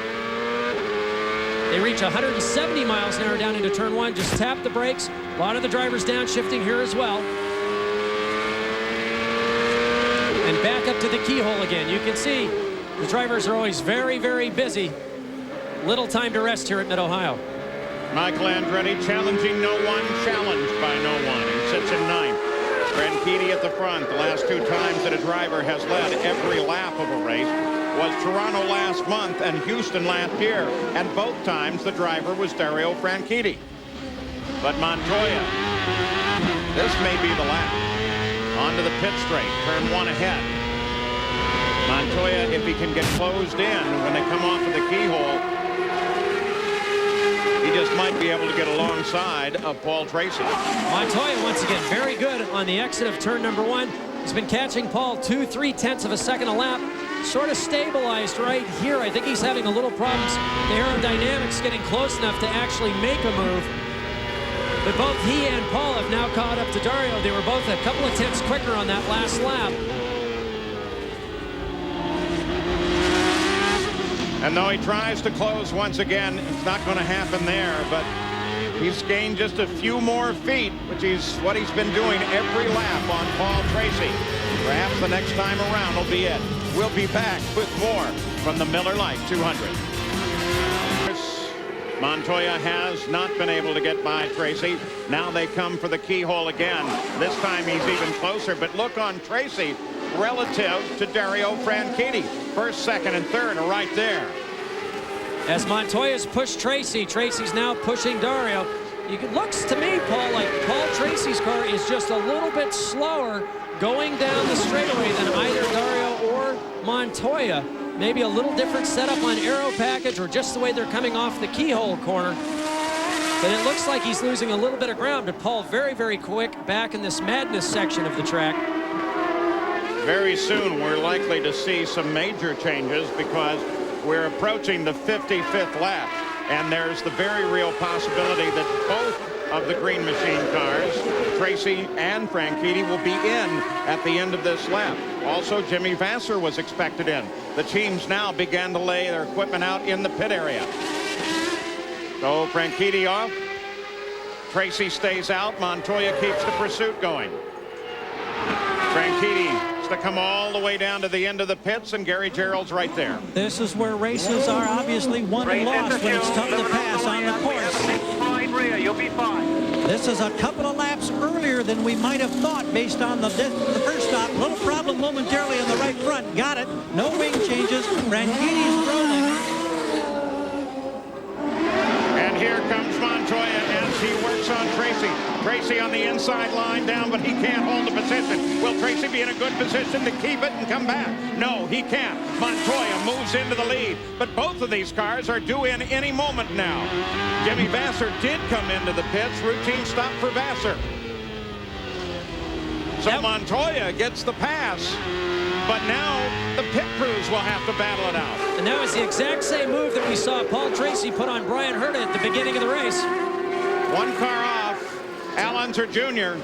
S4: They reach 170 miles an hour down into turn 1, just tap the brakes. A lot of the drivers downshifting here as well. And back up to the keyhole again. You can see the drivers are always very, very busy. Little time to rest here at Mid-Ohio.
S3: Michael Andretti challenging no one, challenged by no one. He sits in 9th. Franchitti at the front. The last 2 times that a driver has led every lap of a race was Toronto last month and Houston last year. And both times the driver was Dario Franchitti. But Montoya, this may be the lap. Onto the pit straight, turn 1 ahead. Montoya, if he can get closed in when they come off of the keyhole, he just might be able to get alongside of Paul Tracy.
S4: Montoya, once again, very good on the exit of turn number 1. He's been catching Paul 2/3 of a second a lap. Sort of stabilized right here. I think he's having a little problems. The aerodynamics getting close enough to actually make a move. But both he and Paul have now caught up to Dario. They were both a couple of tenths quicker on that last lap.
S3: And though he tries to close once again, it's not going to happen there. But he's gained just a few more feet, which is what he's been doing every lap on Paul Tracy. Perhaps the next time around will be it. We'll be back with more from the Miller Lite 200. Montoya has not been able to get by Tracy. Now they come for the keyhole again. This time he's even closer. But look on Tracy relative to Dario Franchitti. First, second, and third are right there.
S4: As Montoya's pushed Tracy, Tracy's now pushing Dario. It looks to me, Paul, like Paul Tracy's car is just a little bit slower going down the straightaway than either Dario or Montoya. Maybe a little different setup on aero package or just the way they're coming off the keyhole corner. But it looks like he's losing a little bit of ground. But Paul very, very quick back in this madness section of the track.
S3: Very soon we're likely to see some major changes because we're approaching the 55th lap. And there's the very real possibility that both of the Green Machine cars, Tracy and Franchitti, will be in at the end of this lap. Also, Jimmy Vasser was expected in. The teams now began to lay their equipment out in the pit area. So Franchitti off. Tracy stays out. Montoya keeps the pursuit going. Franchitti has to come all the way down to the end of the pits, and Gary Gerald's right there.
S5: This is where races are obviously won and lost when it's tough to pass on the course.
S7: You'll be fine.
S5: This is a couple of laps earlier than we might have thought based on the first stop. Little problem momentarily on the right front. Got it. No wing changes. Franchitti's rolling.
S3: And here comes Montoya as he works on Tracy. Tracy on the inside line down, but he can't hold the position. Will Tracy be in a good position to keep it and come back? No, he can't. Montoya moves into the lead, but both of these cars are due in any moment now. Jimmy Vasser did come into the pits. Routine stop for Vasser. So Montoya gets the pass, but now the pit crews will have to battle it out.
S4: And that was the exact same move that we saw Paul Tracy put on Brian Herta at the beginning of the race.
S3: One car off. Al Unser Jr.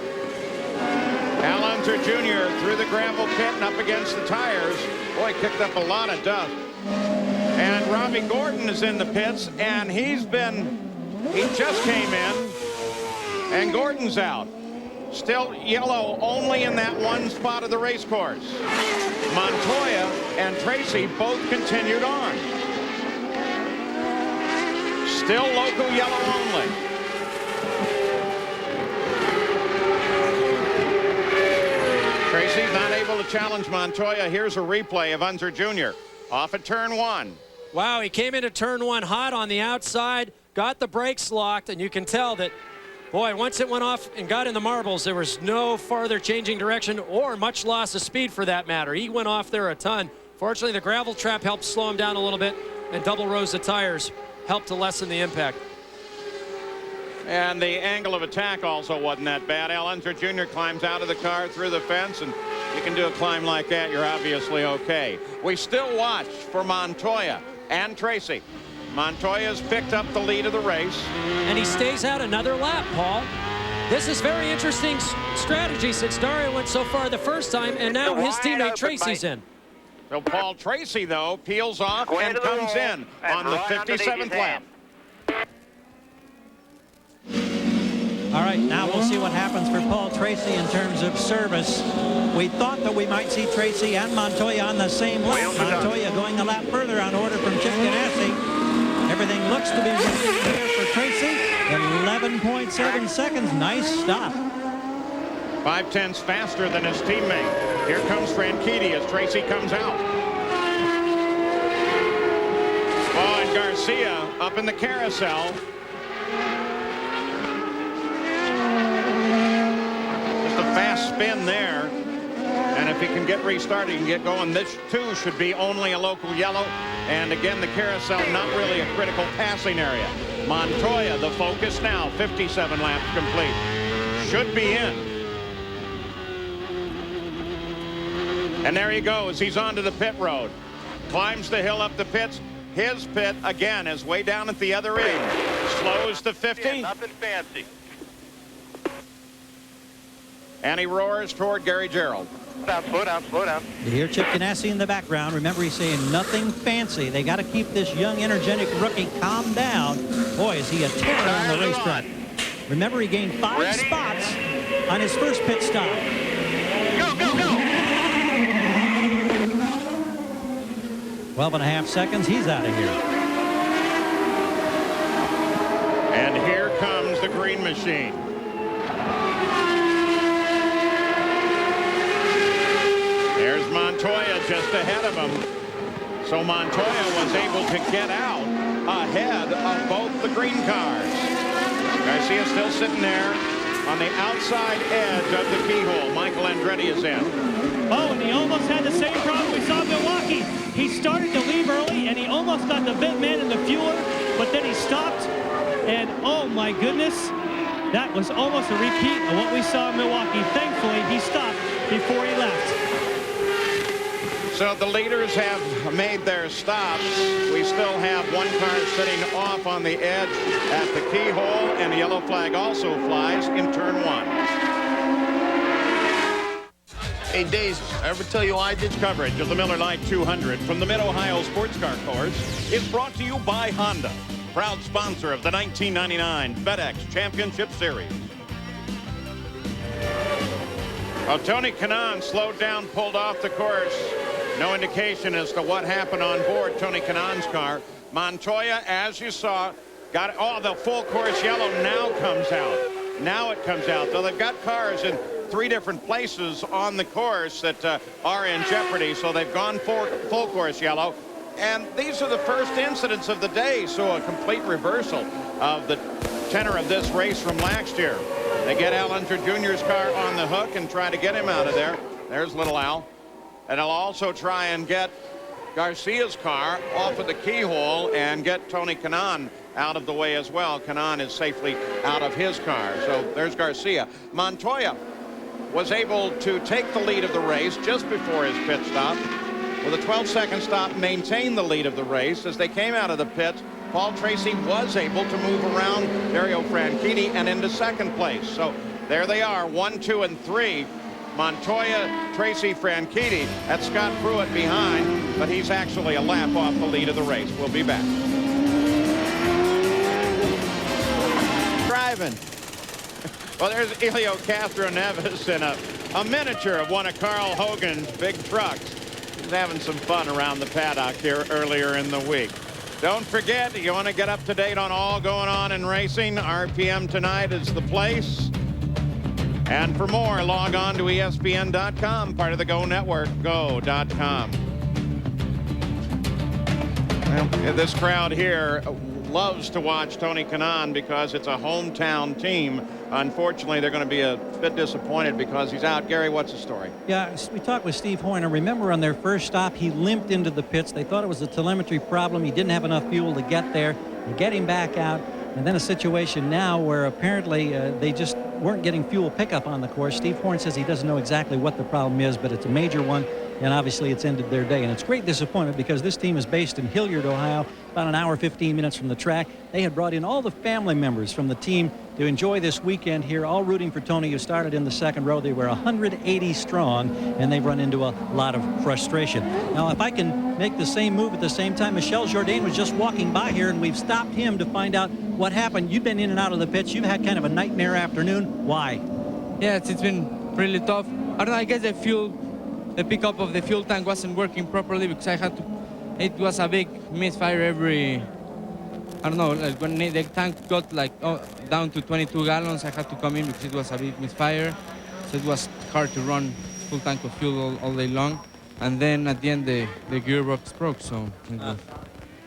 S3: Al Unser Jr. through the gravel pit and up against the tires. Boy, kicked up a lot of dust. And Robbie Gordon is in the pits, and he just came in, and Gordon's out. Still yellow only in that one spot of the race course. Montoya and Tracy both continued on. Still local yellow only. Tracy's not able to challenge Montoya. Here's a replay of Unser Jr. off at turn 1.
S4: Wow, he came into turn 1 hot on the outside, got the brakes locked, and you can tell that, boy, once it went off and got in the marbles, there was no farther changing direction or much loss of speed for that matter. He went off there a ton. Fortunately, the gravel trap helped slow him down a little bit, and double rows of tires helped to lessen the impact.
S3: And the angle of attack also wasn't that bad. Al Unser Jr. climbs out of the car through the fence, and you can do a climb like that, you're obviously okay. We still watch for Montoya and Tracy. Montoya's picked up the lead of the race.
S4: And he stays out another lap, Paul. This is very interesting strategy since Dario went so far the first time, and now his teammate Tracy's in.
S3: So Paul Tracy, though, peels off and comes in on the 57th lap.
S5: All right, now we'll see what happens for Paul Tracy in terms of service. We thought that we might see Tracy and Montoya on the same lap. Montoya going a lap further on order from Chip Ganassi. Everything looks to be there for Tracy. 11.7 seconds. Nice stop.
S3: 5/10 faster than his teammate. Here comes Franchitti as Tracy comes out. Oh, and Garcia up in the carousel. spin there. And if he can get restarted, he can get going. This, too, should be only a local yellow. And again, the carousel, not really a critical passing area. Montoya, the focus now, 57 laps complete. Should be in. And there he goes. He's onto the pit road. Climbs the hill up the pits. His pit, again, is way down at the other end. Slows to 50.
S7: Yeah, nothing fancy.
S3: And he roars toward Gary Gerald.
S7: Slow down, slow down.
S5: You hear Chip Ganassi in the background. Remember, he's saying nothing fancy. They got to keep this young, energetic rookie calm down. Boy, is he a terror on the racetrack. Remember, he gained 5 spots on his first pit stop.
S7: Go, go, go!
S5: 12.5 seconds. He's out of here.
S3: And here comes the green machine. There's Montoya just ahead of him. So Montoya was able to get out ahead of both the green cars. Garcia still sitting there on the outside edge of the keyhole. Michael Andretti is in.
S6: Oh, and he almost had the same problem we saw in Milwaukee. He started to leave early, and he almost got the bit man in the fueler, but then he stopped, and oh my goodness, that was almost a repeat of what we saw in Milwaukee. Thankfully, he stopped before he left.
S3: So the leaders have made their stops. We still have one car sitting off on the edge at the keyhole, and the yellow flag also flies in turn 1.
S2: Hey, Days, I ever tell you I did?
S3: Coverage of the Miller Lite 200 from the Mid-Ohio Sports Car Course is brought to you by Honda, proud sponsor of the 1999 FedEx Championship Series. Well, Tony Kanaan slowed down, pulled off the course. No indication as to what happened on board Tony Kanaan's car. Montoya, as you saw, got, oh, the full course yellow now comes out. Now it comes out. So they've got cars in 3 different places on the course that are in jeopardy. So they've gone for full course yellow. And these are the first incidents of the day. So a complete reversal of the tenor of this race from last year. They get Al Unser Jr.'s car on the hook and try to get him out of there. There's little Al. And they'll also try and get Garcia's car off of the keyhole and get Tony Kanaan out of the way as well. Kanaan is safely out of his car. So there's Garcia. Montoya was able to take the lead of the race just before his pit stop. With a 12-second stop, maintain the lead of the race. As they came out of the pits, Paul Tracy was able to move around Dario Franchitti and into second place. So there they are, 1, 2, and 3. Montoya, Tracy, Franchitti. That's Scott Pruitt behind, but he's actually a lap off the lead of the race. We'll be back. Driving. Well, there's Elio Castro Neves in a miniature of one of Carl Hogan's big trucks. He's having some fun around the paddock here earlier in the week. Don't forget, you want to get up to date on all going on in racing, RPM Tonight is the place. And for more, log on to ESPN.com, part of the Go Network, go.com. Well, this crowd here loves to watch Tony Kanaan because it's a hometown team. Unfortunately, they're going to be a bit disappointed because he's out. Gary, what's the story?
S5: Yeah, we talked with Steve Horner. Remember, on their first stop, he limped into the pits. They thought it was a telemetry problem. He didn't have enough fuel to get there and get him back out. And then a situation now where apparently they just weren't getting fuel pickup on the course. Steve Horn says he doesn't know exactly what the problem is, but it's a major one, and obviously it's ended their day. And it's great disappointment because this team is based in Hilliard, Ohio, about an hour, 15 minutes from the track. They had brought in all the family members from the team to enjoy this weekend here, all rooting for Tony, who started in the second row. They were 180 strong, and they've run into a lot of frustration. Now, if I can make the same move at the same time, Michel Jourdain was just walking by here, and we've stopped him to find out what happened. You've been in and out of the pits. You've had kind of a nightmare afternoon. Why?
S10: Yeah, it's been really tough. I don't know, I guess the pickup of the fuel tank wasn't working properly because it was a big misfire every, I don't know, like when the tank got like down to 22 gallons, I had to come in because it was a big misfire. So it was hard to run full tank of fuel all day long. And then at the end, the gearbox broke, so it was...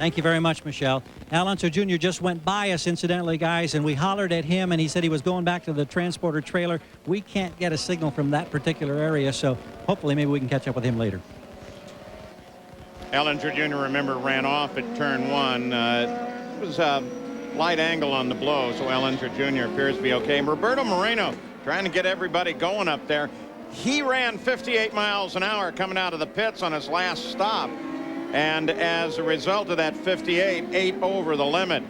S5: Thank you very much, Michelle. Al Unser Jr. just went by us, incidentally, guys, and we hollered at him, and he said he was going back to the transporter trailer. We can't get a signal from that particular area, so hopefully maybe we can catch up with him later.
S3: Al Unser Jr., remember, ran off at turn 1. It was a light angle on the blow, so Al Unser Jr. appears to be okay. Roberto Moreno trying to get everybody going up there. He ran 58 miles an hour coming out of the pits on his last stop. And as a result of that 58, 8 over the limit.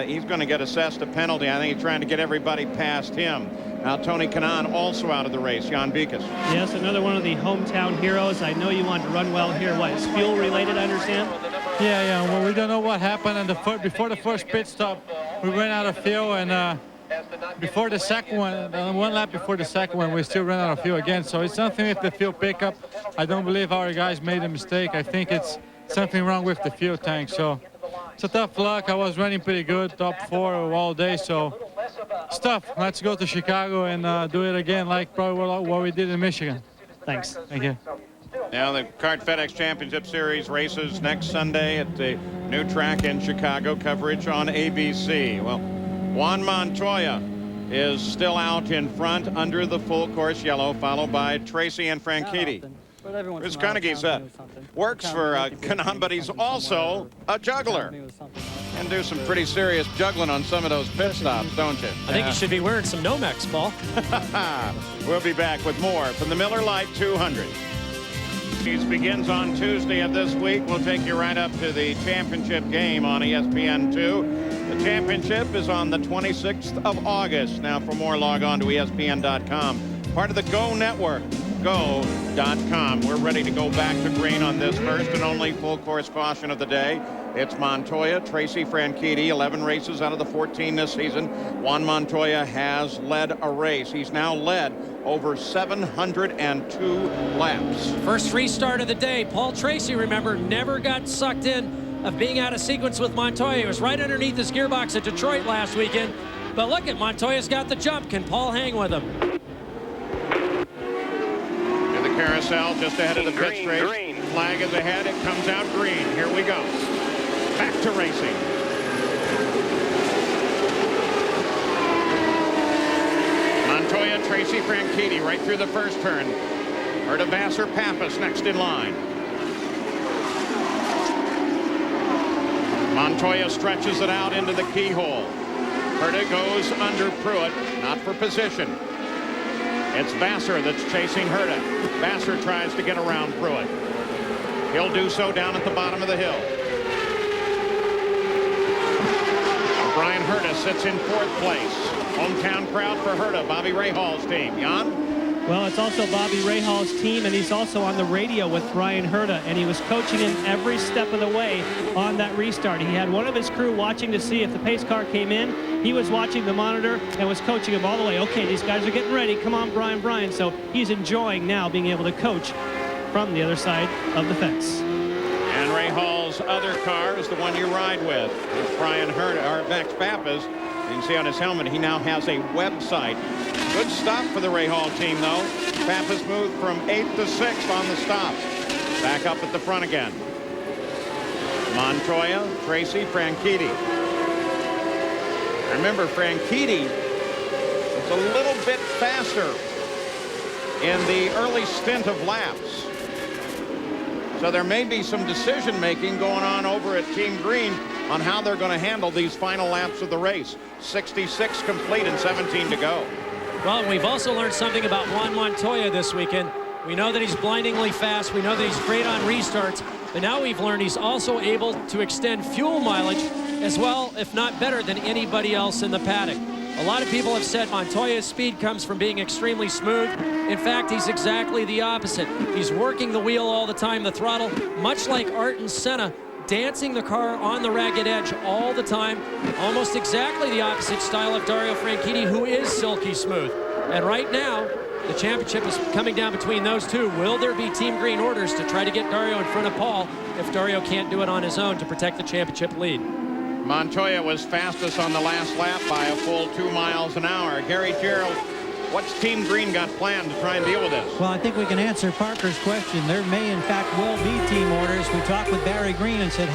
S3: He's going to get assessed a penalty. I think he's trying to get everybody past him. Now Tony Kanaan also out of the race. Jan Beekes.
S6: Yes, another one of the hometown heroes. I know you want to run well here. What, is fuel related, I understand?
S11: Yeah. Well, we don't know what happened. And before the first pit stop, we ran out of fuel. And before the second one, one lap before the second one, we still ran out of fuel again. So it's something with the fuel pickup. I don't believe our guys made a mistake. I think it's something wrong with the fuel tank. So it's a tough luck. I was running pretty good, top 4 all day. So it's tough. Let's go to Chicago and do it again, like probably what we did in Michigan.
S6: Thanks.
S11: Thank you.
S3: Now the Kart FedEx Championship Series races next Sunday at the new track in Chicago. Coverage on ABC. Well, Juan Montoya is still out in front under the full course yellow, followed by Tracy and Franchitti. Chris Carnegie's works for Kanaan, but he's also a juggler. And do some pretty serious juggling on some of those pit stops, don't you?
S4: I think you should be wearing some Nomex, Paul.
S3: We'll be back with more from the Miller Lite 200. It begins on Tuesday of this week. We'll take you right up to the championship game on ESPN2. The championship is on the 26th of August. Now, for more, log on to ESPN.com. Part of the Go Network. Go.com. We're ready to go back to green on this first and only full course caution of the day. It's Montoya, Tracy Franchitti, 11 races out of the 14 this season. Juan Montoya has led a race. He's now led over 702 laps.
S4: First restart of the day. Paul Tracy, remember, never got sucked in of being out of sequence with Montoya. He was right underneath his gearbox at Detroit last weekend. But look at Montoya's got the jump. Can Paul hang with him?
S3: Carousel just ahead of the pit straight. Green. Flag is ahead. It comes out green. Here we go. Back to racing. Montoya, Tracy Franchitti right through the first turn. Herta Vassar Pappas next in line. Montoya stretches it out into the keyhole. Herta goes under Pruitt, not for position. It's Vassar that's chasing Herta. Vassar tries to get around Pruitt. He'll do so down at the bottom of the hill. Brian Herta sits in 4th place. Hometown crowd for Herta, Bobby Rahall's team. Jan?
S6: Well, it's also Bobby Rahall's team, and he's also on the radio with Brian Herta, and he was coaching him every step of the way on that restart. He had one of his crew watching to see if the pace car came in. He was watching the monitor and was coaching him all the way. Okay, these guys are getting ready. Come on, Brian. So he's enjoying now being able to coach from the other side of the fence.
S3: And Rahall's other car is the one you ride with. It's Brian Herta, or Max Pappas. You can see on his helmet, he now has a website. Good stop for the Rahall team, though. Pappas moved from 8th to 6th on the stop. Back up at the front again. Montoya, Tracy, Franchitti. Remember, Franchitti was a little bit faster in the early stint of laps. So there may be some decision-making going on over at Team Green on how they're going to handle these final laps of the race. 66 complete and 17 to go.
S4: Well, we've also learned something about Juan Montoya this weekend. We know that he's blindingly fast. We know that he's great on restarts. But now we've learned he's also able to extend fuel mileage as well, if not better, than anybody else in the paddock. A lot of people have said Montoya's speed comes from being extremely smooth. In fact, he's exactly the opposite. He's working the wheel all the time, the throttle, much like Ayrton Senna, dancing the car on the ragged edge all the time. Almost exactly the opposite style of Dario Franchitti, who is silky smooth. And right now, the championship is coming down between those two. Will there be Team Green orders to try to get Dario in front of Paul if Dario can't do it on his own to protect the championship lead?
S3: Montoya was fastest on the last lap by a full 2 miles an hour. Gary Gerald What's Team Green got planned to try and deal with this?
S5: Well, I think we can answer Parker's question. There may, in fact, well be team orders. We talked with Barry Green and said,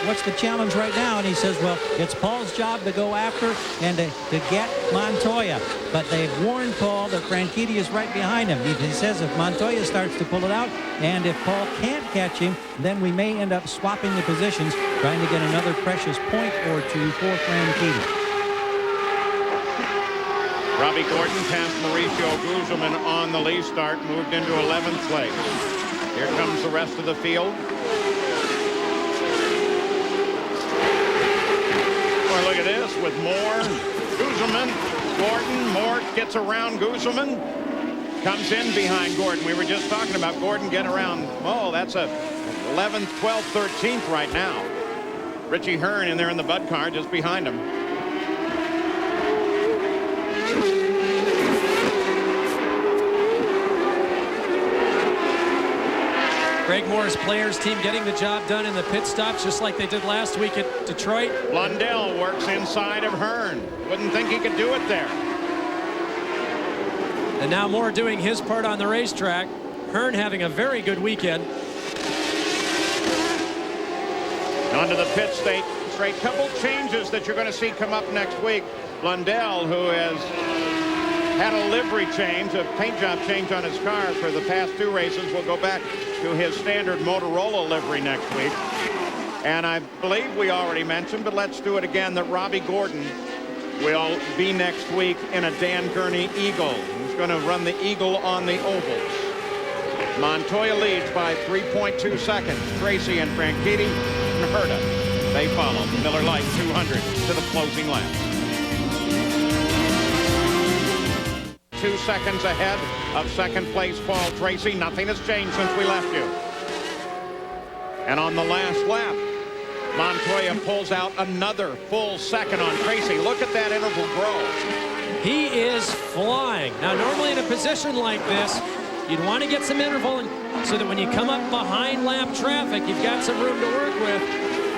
S5: what's the challenge right now? And he says, well, it's Paul's job to go after and to get Montoya. But they've warned Paul that Franchitti is right behind him. He says if Montoya starts to pull it out and if Paul can't catch him, then we may end up swapping the positions, trying to get another precious point or two for Franchitti.
S3: Robbie Gordon passed Mauricio Guzman on the lead start, moved into 11th place. Here comes the rest of the field. Well, look at this with Moore, Guzman, Gordon. Moore gets around Guzman, comes in behind Gordon. We were just talking about Gordon getting around. Oh, that's a 11th, 12th, 13th right now. Richie Hearn in there in the Bud car just behind him.
S4: Greg Moore's players team getting the job done in the pit stops just like they did last week at Detroit.
S3: Blundell works inside of Hearn. Wouldn't think he could do it there.
S4: And now Moore doing his part on the racetrack. Hearn having a very good weekend.
S3: Onto the pit straight. Couple changes that you're going to see come up next week. Blundell, who has had a livery change, a paint job change on his car for the past 2 races, will go back to his standard Motorola livery next week. And I believe we already mentioned, but let's do it again, that Robbie Gordon will be next week in a Dan Gurney Eagle. He's going to run the Eagle on the ovals. Montoya leads by 3.2 seconds. Tracy and Franchitti and Herta, they follow. Miller Lite 200 to the closing lap. 2 seconds ahead of second place Paul Tracy. Nothing has changed since we left you. And on the last lap, Montoya pulls out another full second on Tracy. Look at that interval grow.
S4: He is flying. Now, normally in a position like this, you'd want to get some interval so that when you come up behind lap traffic, you've got some room to work with.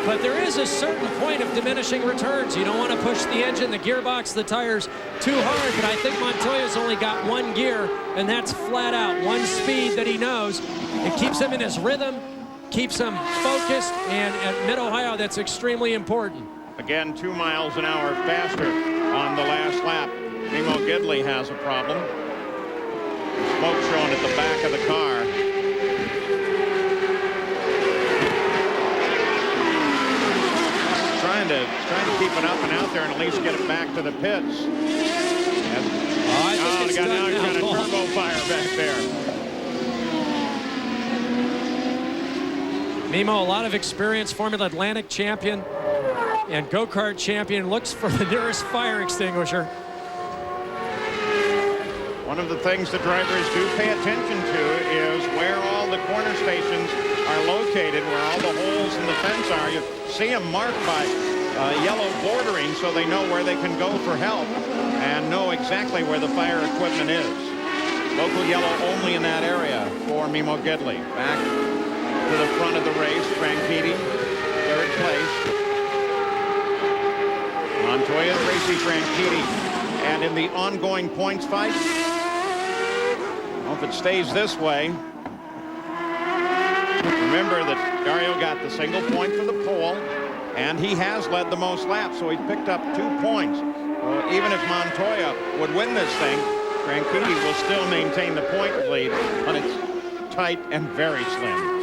S4: But there is a certain point of diminishing returns. You don't want to push the engine, the gearbox, the tires too hard. But I think Montoya's only got 1 gear, and that's flat out 1 speed that he knows. It keeps him in his rhythm, keeps him focused, and at Mid-Ohio, that's extremely important.
S3: Again, 2 miles an hour faster on the last lap. Nemo Gidley has a problem. Smoke showing at the back of the car. Trying to keep it up and out there and at least get it back to the pits. Now he's got a turbo fire back there.
S4: Nemo, a lot of experience, Formula Atlantic champion and go-kart champion, looks for the nearest fire extinguisher.
S3: One of the things the drivers do pay attention to is where all the corner stations are located, where all the holes in the fence are. You see them marked by yellow bordering so they know where they can go for help and know exactly where the fire equipment is. Local yellow only in that area for Nemo Gidley. Back to the front of the race, Franchitti, 3rd place. Montoya, Tracy, Franchitti. And in the ongoing points fight, well, if it stays this way, remember that Dario got the single point for the pole, and he has led the most laps, so he's picked up 2 points. Even if Montoya would win this thing, Franchitti will still maintain the point lead, but it's tight and very slim.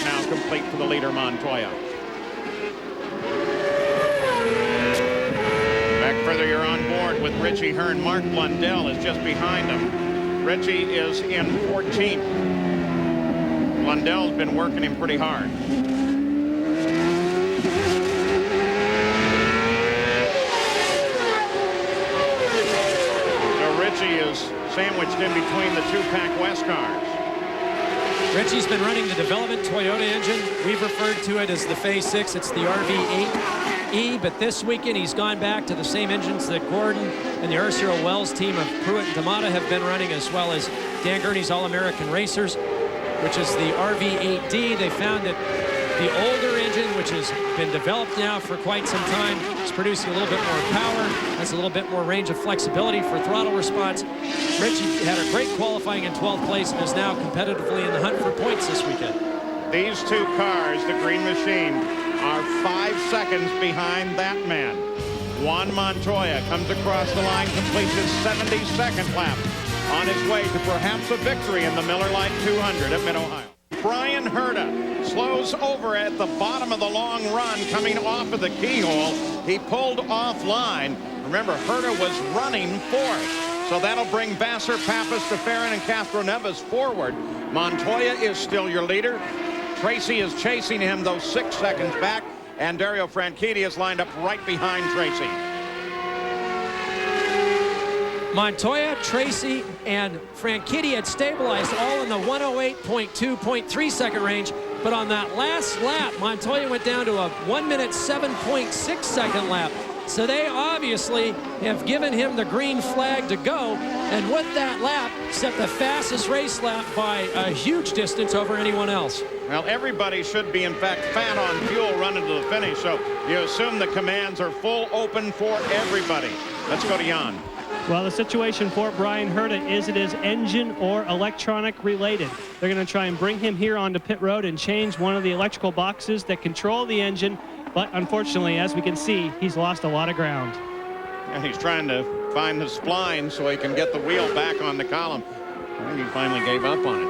S3: Now complete for the leader, Montoya. Back further, you're on board with Richie Hearn. Mark Blundell is just behind him. Richie is in 14th. Blundell's been working him pretty hard. So Richie is sandwiched in between the 2 Pac West cars.
S4: Richie's been running the development Toyota engine. We've referred to it as the Phase 6. It's the RV8. E, but this weekend he's gone back to the same engines that Gordon and the Ursula Wells team of Pruitt and D'Amata have been running, as well as Dan Gurney's All-American Racers, which is the RV8D. They found that the older engine, which has been developed now for quite some time, is producing a little bit more power, has a little bit more range of flexibility for throttle response. Richie had a great qualifying in 12th place and is now competitively in the hunt for points this weekend.
S3: These two cars, the Green Machine, are 5 seconds behind that man. Juan Montoya comes across the line, completes his 72nd lap on his way to perhaps a victory in the Miller Lite 200 at Mid-Ohio. Brian Herta slows over at the bottom of the long run coming off of the keyhole. He pulled offline. Remember, Herta was running fourth. So that'll bring Vassar, Pappas, DeFerrin, and Castro Neves forward. Montoya is still your leader. Tracy is chasing him, though 6 seconds back. And Dario Franchitti is lined up right behind Tracy.
S4: Montoya, Tracy, and Franchitti had stabilized all in the 108.2.3 second range, but on that last lap, Montoya went down to a 1 minute 7.6 second lap. So they obviously have given him the green flag to go, and with that lap, set the fastest race lap by a huge distance over anyone else.
S3: Well, everybody should be, in fact, fat on fuel running to the finish, so you assume the commands are full open for everybody. Let's go to Jan.
S6: Well, the situation for Brian Herta is it is engine or electronic related. They're going to try and bring him here onto pit road and change one of the electrical boxes that control the engine. But unfortunately, as we can see, he's lost a lot of ground.
S3: And he's trying to find the spline so he can get the wheel back on the column. I think he finally gave up on it.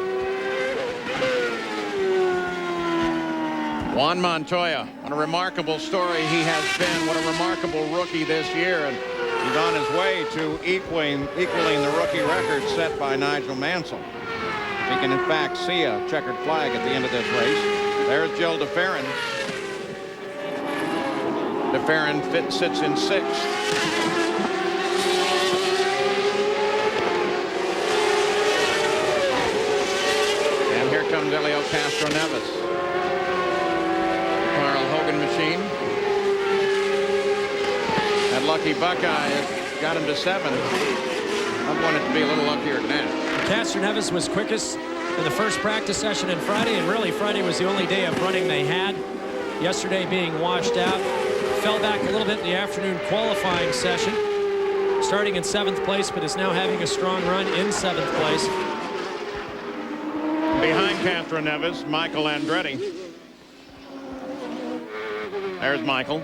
S3: Juan Montoya, what a remarkable story he has been. What a remarkable rookie this year. And he's on his way to equaling the rookie record set by Nigel Mansell. He can, in fact, see a checkered flag at the end of this race. There's Jill DeFerrin. DeFerrin sits in 6th. And here comes Elio Castro Neves. Carl Hogan machine. That lucky Buckeye got him to 7th. I want it to be a little luckier than that.
S4: Castro Neves was quickest in the first practice session on Friday, and really Friday was the only day of running they had. Yesterday being washed out. Fell back a little bit in the afternoon qualifying session, starting in 7th place, but is now having a strong run in 7th place.
S3: Behind Castro Neves, Michael Andretti. There's Michael.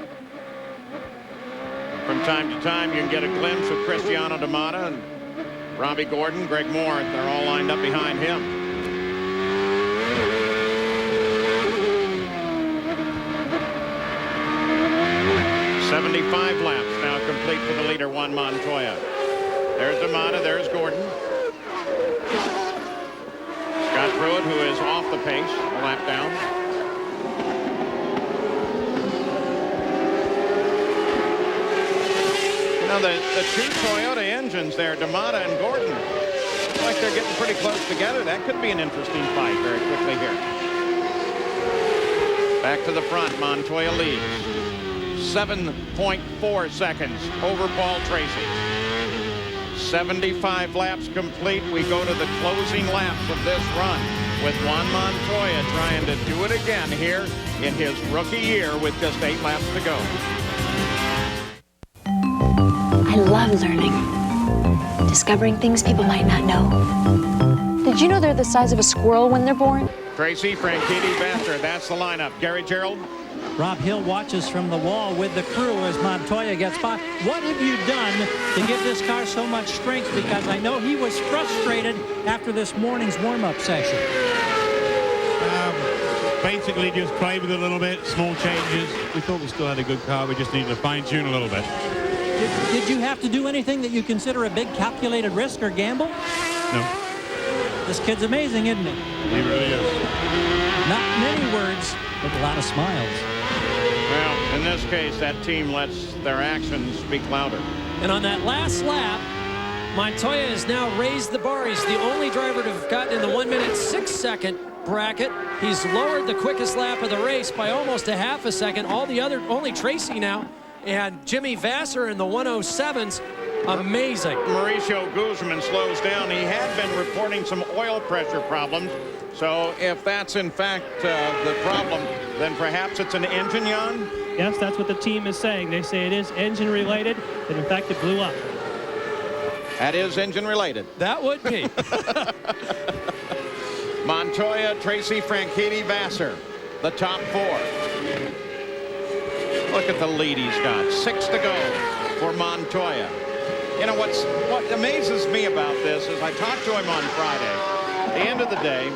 S3: From time to time, you can get a glimpse of Cristiano D'Amata and Robbie Gordon, Greg Moore. They're all lined up behind him. 75 laps now complete for the leader, Juan Montoya. There's D'Amata, there's Gordon. Scott Pruitt, who is off the pace, a lap down. Now the two Toyota engines there, D'Amata and Gordon, looks like they're getting pretty close together. That could be an interesting fight very quickly here. Back to the front, Montoya leads. 7.4 seconds over Paul Tracy. 75 laps complete. We go to the closing laps of this run with Juan Montoya trying to do it again here in his rookie year with just 8 laps to go.
S12: I love learning. Discovering things people might not know. Did you know they're the size of a squirrel when they're born?
S3: Tracy, Franchitti, Vassar, that's the lineup. Gary Gerald.
S5: Rob Hill watches from the wall with the crew as Montoya gets by. What have you done to give this car so much strength? Because I know he was frustrated after this morning's warm-up session.
S13: Basically just play with it a little bit, small changes. We thought we still had a good car. We just needed to fine-tune a little bit.
S5: Did you have to do anything that you consider a big calculated risk or gamble?
S13: No.
S5: This kid's amazing, isn't he?
S13: He really is.
S5: Not many words, but a lot of smiles.
S3: Well, in this case, that team lets their actions speak louder.
S4: And on that last lap, Montoya has now raised the bar. He's the only driver to have gotten in the 1 minute 6 second bracket. He's lowered the quickest lap of the race by almost a half a second. Only Tracy now, and Jimmy Vasser in the 107s. Amazing.
S3: Mauricio Guzman slows down. He had been reporting some oil pressure problems. So if that's in fact the problem, then perhaps it's an engine, Jan?
S6: Yes, that's what the team is saying. They say it is engine related, and in fact it blew up.
S3: That is engine related.
S4: That would be.
S3: Montoya, Tracy, Franchitti, Vasser, the top four. Look at the lead he's got. 6 to go for Montoya. You know, what amazes me about this is I talked to him on Friday. At the end of the day,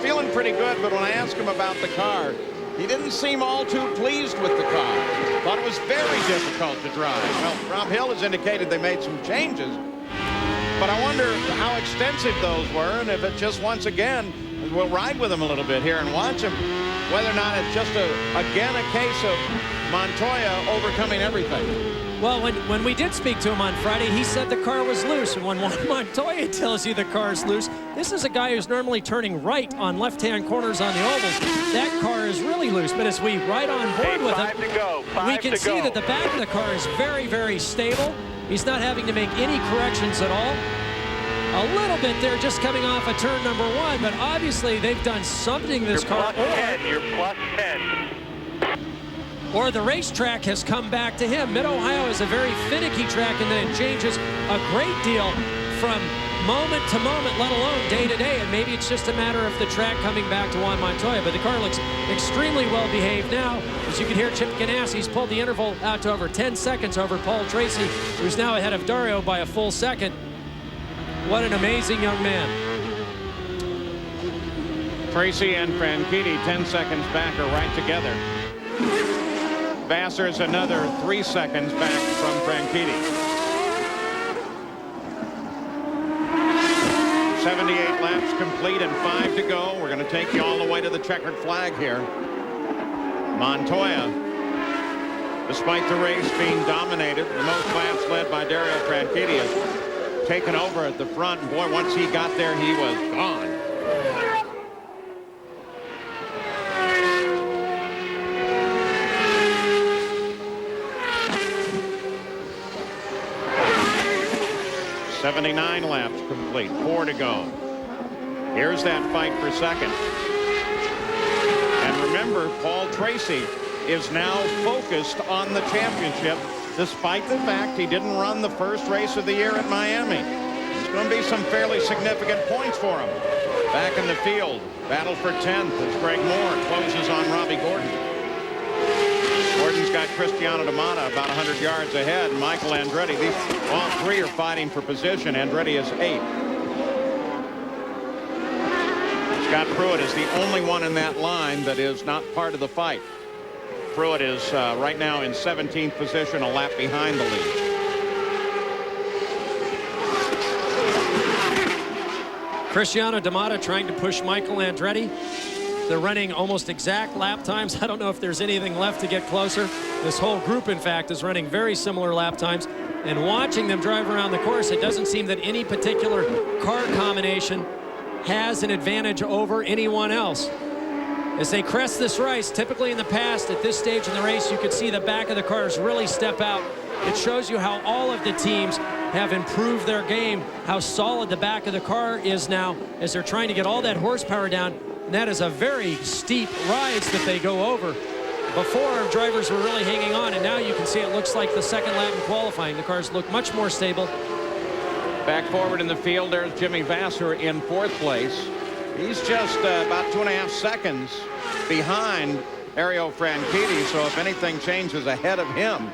S3: feeling pretty good, but when I asked him about the car, he didn't seem all too pleased with the car. Thought it was very difficult to drive. Well, Rob Hill has indicated they made some changes, but I wonder how extensive those were, and if it just, once again, we'll ride with him a little bit here and watch him, whether or not it's just again a case of Montoya overcoming everything.
S4: Well, when we did speak to him on Friday, he said the car was loose. And when Montoya tells you the car's loose, this is a guy who's normally turning right on left-hand corners on the ovals. That car is really loose. But as we ride on board with him, we can see that the back of the car is very, very stable. He's not having to make any corrections at all. A little bit there just coming off of turn number 1, but obviously they've done something this car.
S7: You're plus 10.
S4: Or the racetrack has come back to him. Mid-Ohio is a very finicky track, and then it changes a great deal from moment to moment, let alone day to day. And maybe it's just a matter of the track coming back to Juan Montoya. But the car looks extremely well behaved now. As you can hear, Chip Ganassi's pulled the interval out to over 10 seconds over Paul Tracy, who's now ahead of Dario by a full second. What an amazing young man.
S3: Tracy and Franchitti 10 seconds back are right together. Vasser's another 3 seconds back from Franchitti. 78 laps complete and 5 to go. We're going to take you all the way to the checkered flag here. Montoya, despite the race being dominated, the most laps led by Dario Franchitti, has taken over at the front. And boy, once he got there, he was gone. .79 laps complete, 4 to go. Here's that fight for second. And remember, Paul Tracy is now focused on the championship, despite the fact he didn't run the first race of the year at Miami. It's going to be some fairly significant points for him. Back in the field, battle for 10th as Greg Moore closes on Robbie Gordon. Gordon's got Cristiano D'Amata about 100 yards ahead. Michael Andretti, all three are fighting for position. Andretti is 8th. Scott Pruitt is the only one in that line that is not part of the fight. Pruitt is right now in 17th position, a lap behind the lead.
S4: Cristiano D'Amata trying to push Michael Andretti. They're running almost exact lap times. I don't know if there's anything left to get closer. This whole group, in fact, is running very similar lap times. And watching them drive around the course, it doesn't seem that any particular car combination has an advantage over anyone else. As they crest this race, typically in the past, at this stage in the race, you could see the back of the cars really step out. It shows you how all of the teams have improved their game, how solid the back of the car is now as they're trying to get all that horsepower down. And that is a very steep rise that they go over. Before, drivers were really hanging on, and now you can see it looks like the second lap in qualifying. The cars look much more stable.
S3: Back forward in the field, there's Jimmy Vasser in 4th place. He's just about 2.5 seconds behind Dario Franchitti, so if anything changes ahead of him,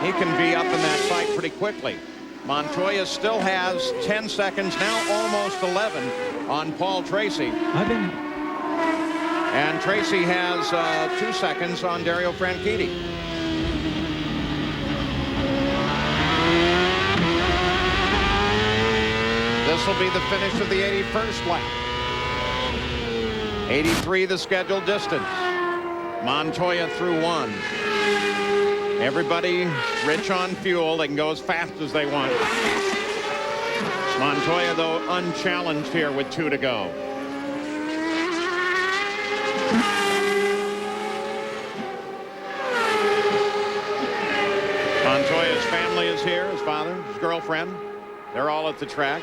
S3: he can be up in that fight pretty quickly. Montoya still has 10 seconds, now almost 11 on Paul Tracy. And Tracy has 2 seconds on Dario Franchitti. This will be the finish of the 81st lap. 83 the scheduled distance. Montoya through 1. Everybody rich on fuel. They can go as fast as they want. Montoya, though, unchallenged here with 2 to go. here, his father, his girlfriend. They're all at the track.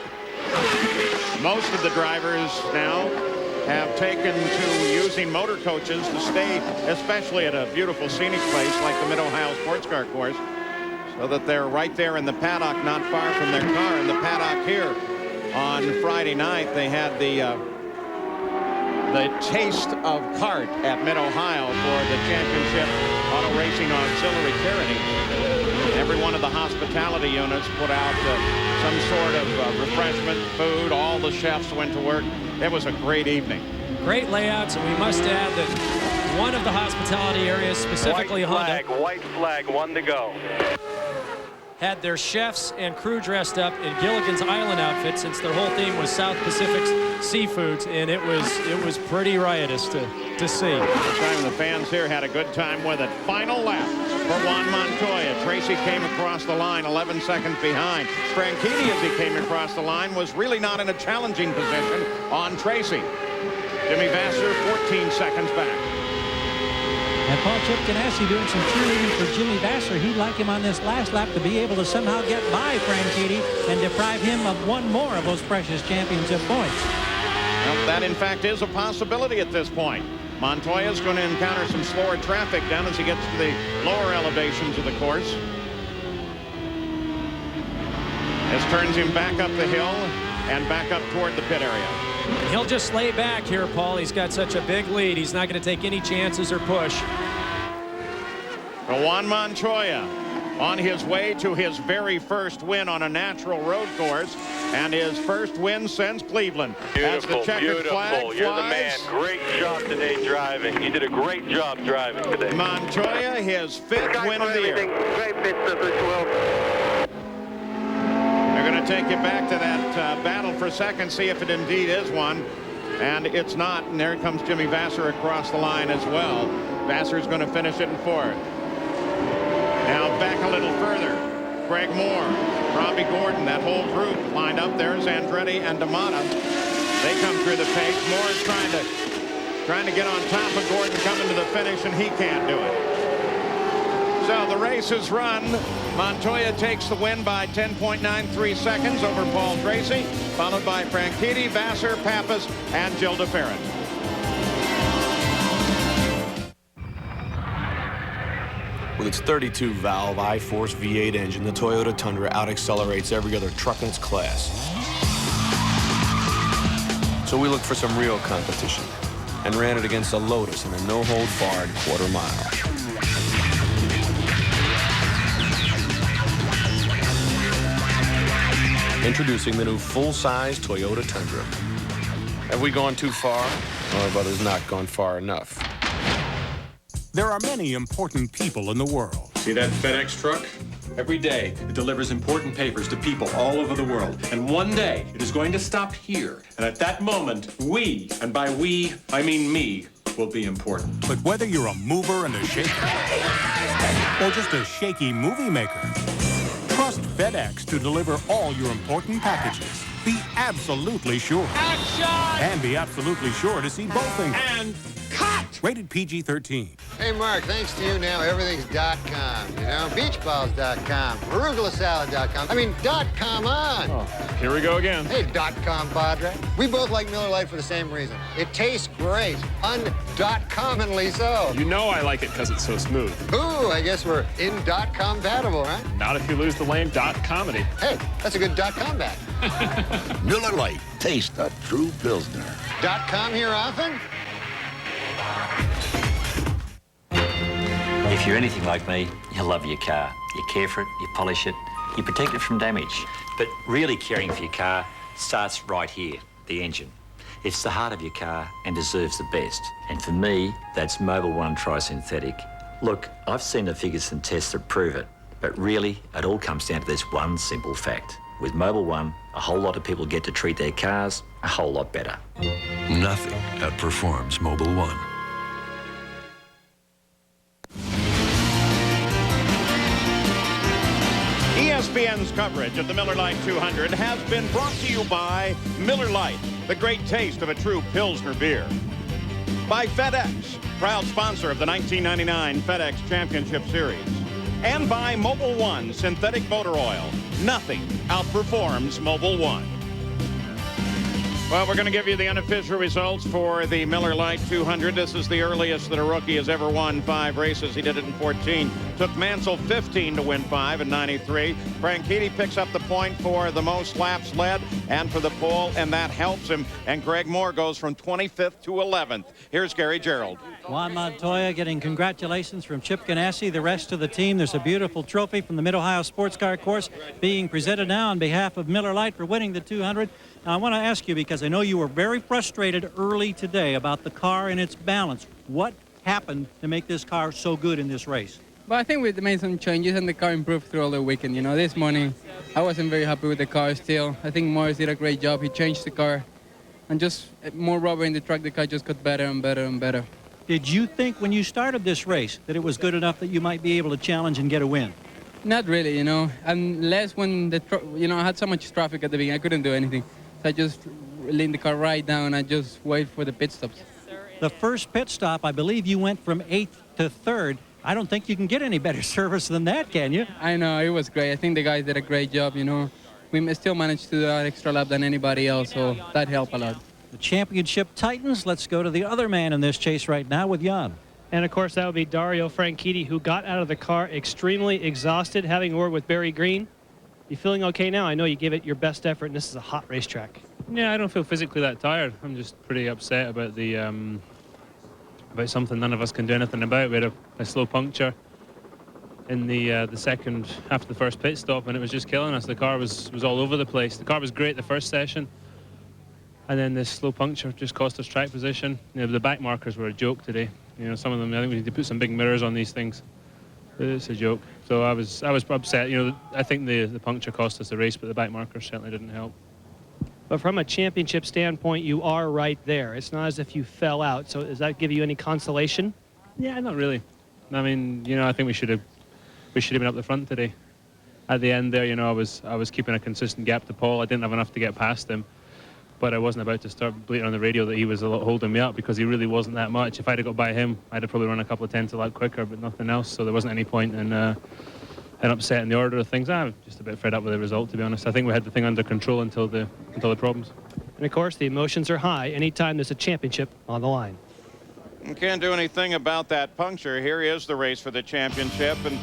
S3: Most of the drivers now have taken to using motor coaches to stay, especially at a beautiful scenic place like the Mid-Ohio Sports Car Course, so that they're right there in the paddock, not far from their car. In the paddock here on Friday night, they had the taste of kart at Mid-Ohio for the championship auto racing auxiliary charity. Every one of the hospitality units put out some sort of refreshment, food. All the chefs went to work. It was a great evening.
S4: Great layouts, and we must add that one of the hospitality areas, specifically Honda,
S7: white flag, 1 to go.
S4: had their chefs and crew dressed up in Gilligan's Island outfits, since their whole theme was South Pacific seafoods, and it was pretty riotous to see.
S3: The fans here had a good time with it. Final lap for Juan Montoya. Tracy came across the line 11 seconds behind. Franchitti, as he came across the line, was really not in a challenging position on Tracy. Jimmy Vasser 14 seconds back.
S5: And Paul Chip Ganassi doing some cheerleading for Jimmy Vasser. He'd like him on this last lap to be able to somehow get by Franchitti and deprive him of one more of those precious championship points.
S3: Well, that, in fact, is a possibility at this point. Montoya is going to encounter some slower traffic down as he gets to the lower elevations of the course. This turns him back up the hill and back up toward the pit area.
S4: He'll just lay back here, Paul. He's got such a big lead. He's not going to take any chances or push.
S3: Juan Montoya on his way to his very first win on a natural road course, and his first win since Cleveland.
S7: Beautiful,
S3: As the checkered flag
S7: beautiful. You're the man.
S3: flies.
S7: Great job today driving. You did a great job driving today.
S3: Montoya, his fifth win of the year. They're going to take you back to that battle for second, see if it indeed is one. And it's not. And there comes Jimmy Vasser across the line as well. Vasser's going to finish it in fourth. Now back a little further. Greg Moore, Robbie Gordon, that whole group lined up. There's Andretti and D'Amata. They come through the pace. Moore is trying to get on top of Gordon, coming to the finish, and he can't do it. So the race is run. Montoya takes the win by 10.93 seconds over Paul Tracy, followed by Franchitti, Vasser, Pappas, and Gil DeFerrin.
S14: With its 32-valve I-Force V8 engine, the Toyota Tundra out-accelerates every other truck in its class. So we looked for some real competition and ran it against a Lotus in a no-hold-barred quarter-mile. Introducing the new full-size Toyota Tundra. Have we gone too far, or have others not gone far enough?
S15: There are many important people in the world.
S16: See that FedEx truck? Every day, it delivers important papers to people all over the world. And one day, it is going to stop here. And at that moment, we, and by we, I mean me, will be important.
S15: But whether you're a mover and a shaker, or just a shaky movie maker, trust FedEx to deliver all your important packages. Be absolutely sure.
S2: Action!
S15: And be absolutely sure to see both things.
S2: And cut!
S15: Rated PG-13.
S17: Hey, Mark, thanks to you now, everything's .com, you know? Beachballs.com, arugulasalad.com. I mean, .com on.
S13: Oh, here we go again.
S17: Hey, .com, Padre. We both like Miller Lite for the same reason. It tastes great. Uncommonly so.
S13: You know I like it because it's so smooth.
S17: Ooh, I guess we're in .compatible, right?
S13: Not if you lose the lane .comedy.
S17: Hey, that's a good .com back.
S18: Miller Lite. Taste a true Pilsner.
S17: .com here often?
S19: If you're anything like me, you love your car. You care for it, you polish it, you protect it from damage. But really caring for your car starts right here, the engine. It's the heart of your car and deserves the best. And for me, that's Mobil 1 Tri-Synthetic. Look, I've seen the figures and tests that prove it, but really, it all comes down to this one simple fact. With Mobil 1, a whole lot of people get to treat their cars a whole lot better.
S18: Nothing outperforms Mobil 1.
S3: ESPN's coverage of the Miller Lite 200 has been brought to you by Miller Lite, the great taste of a true Pilsner beer. By FedEx, proud sponsor of the 1999 FedEx Championship Series. and by Mobil 1 synthetic motor oil. Nothing outperforms Mobil 1. Well, we're going to give you the unofficial results for the Miller Lite 200. This is the earliest that a rookie has ever won 5 races. He did it in 14. Took Mansell 15 to win 5 in 93. Franchitti picks up the point for the most laps led and for the pole, and that helps him. And Greg Moore goes from 25th to 11th. Here's Gary Gerald.
S5: Juan Montoya getting congratulations from Chip Ganassi, the rest of the team. There's a beautiful trophy from the Mid-Ohio Sports Car Course being presented now on behalf of Miller Lite for winning the 200. Now, I want to ask you, because I know you were very frustrated early today about the car and its balance. What happened to make this car so good in this race?
S10: But I think we made some changes and the car improved throughout the weekend. You know, this morning I wasn't very happy with the car still. I think Morris did a great job. He changed the car, and just more rubber in the track, the car just got better and better and better.
S5: Did you think when you started this race that it was good enough that you might be able to challenge and get a win?
S10: Not really, you know, unless when I had so much traffic at the beginning, I couldn't do anything. So I just leaned the car right down and just wait for the pit stops.
S5: The first pit stop, I believe you went from 8th to 3rd. I don't think you can get any better service than that, can you?
S10: I know, it was great. I think the guys did a great job, you know. We still managed to do an extra lap than anybody else, so that helped a lot.
S5: The championship titans. Let's go to the other man in this chase right now with Jan.
S6: And, of course, that would be Dario Franchitti, who got out of the car extremely exhausted, having a word with Barry Green. You feeling okay now? I know you gave it your best effort, and this is a hot racetrack.
S20: Yeah, I don't feel physically that tired. I'm just pretty upset about the about something none of us can do anything about. We had a slow puncture in the second after the first pit stop, and it was just killing us. The car was all over the place. The car was great the first session, and then this slow puncture just cost us track position. You know, the back markers were a joke today. You know, some of them, I think we need to put some big mirrors on these things. It's a joke. So I was upset. You know, I think the puncture cost us the race, but the back markers certainly didn't help.
S6: But from a championship standpoint, you are right there. It's not as if you fell out. So does that give you any consolation?
S20: Yeah, not really. I mean, you know, I think we should have been up the front today. At the end there, you know, I was keeping a consistent gap to Paul. I didn't have enough to get past him, but I wasn't about to start bleating on the radio that he was holding me up, because he really wasn't that much. If I'd have got by him, I'd have probably run a couple of tenths a lot quicker, but nothing else. So there wasn't any point in upsetting the order of things. I'm just a bit fed up with the result, to be honest. I think we had the thing under control until the problems.
S6: And of course, the emotions are high anytime there's a championship on the line.
S3: You can't do anything about that puncture. Here is the race for the championship, and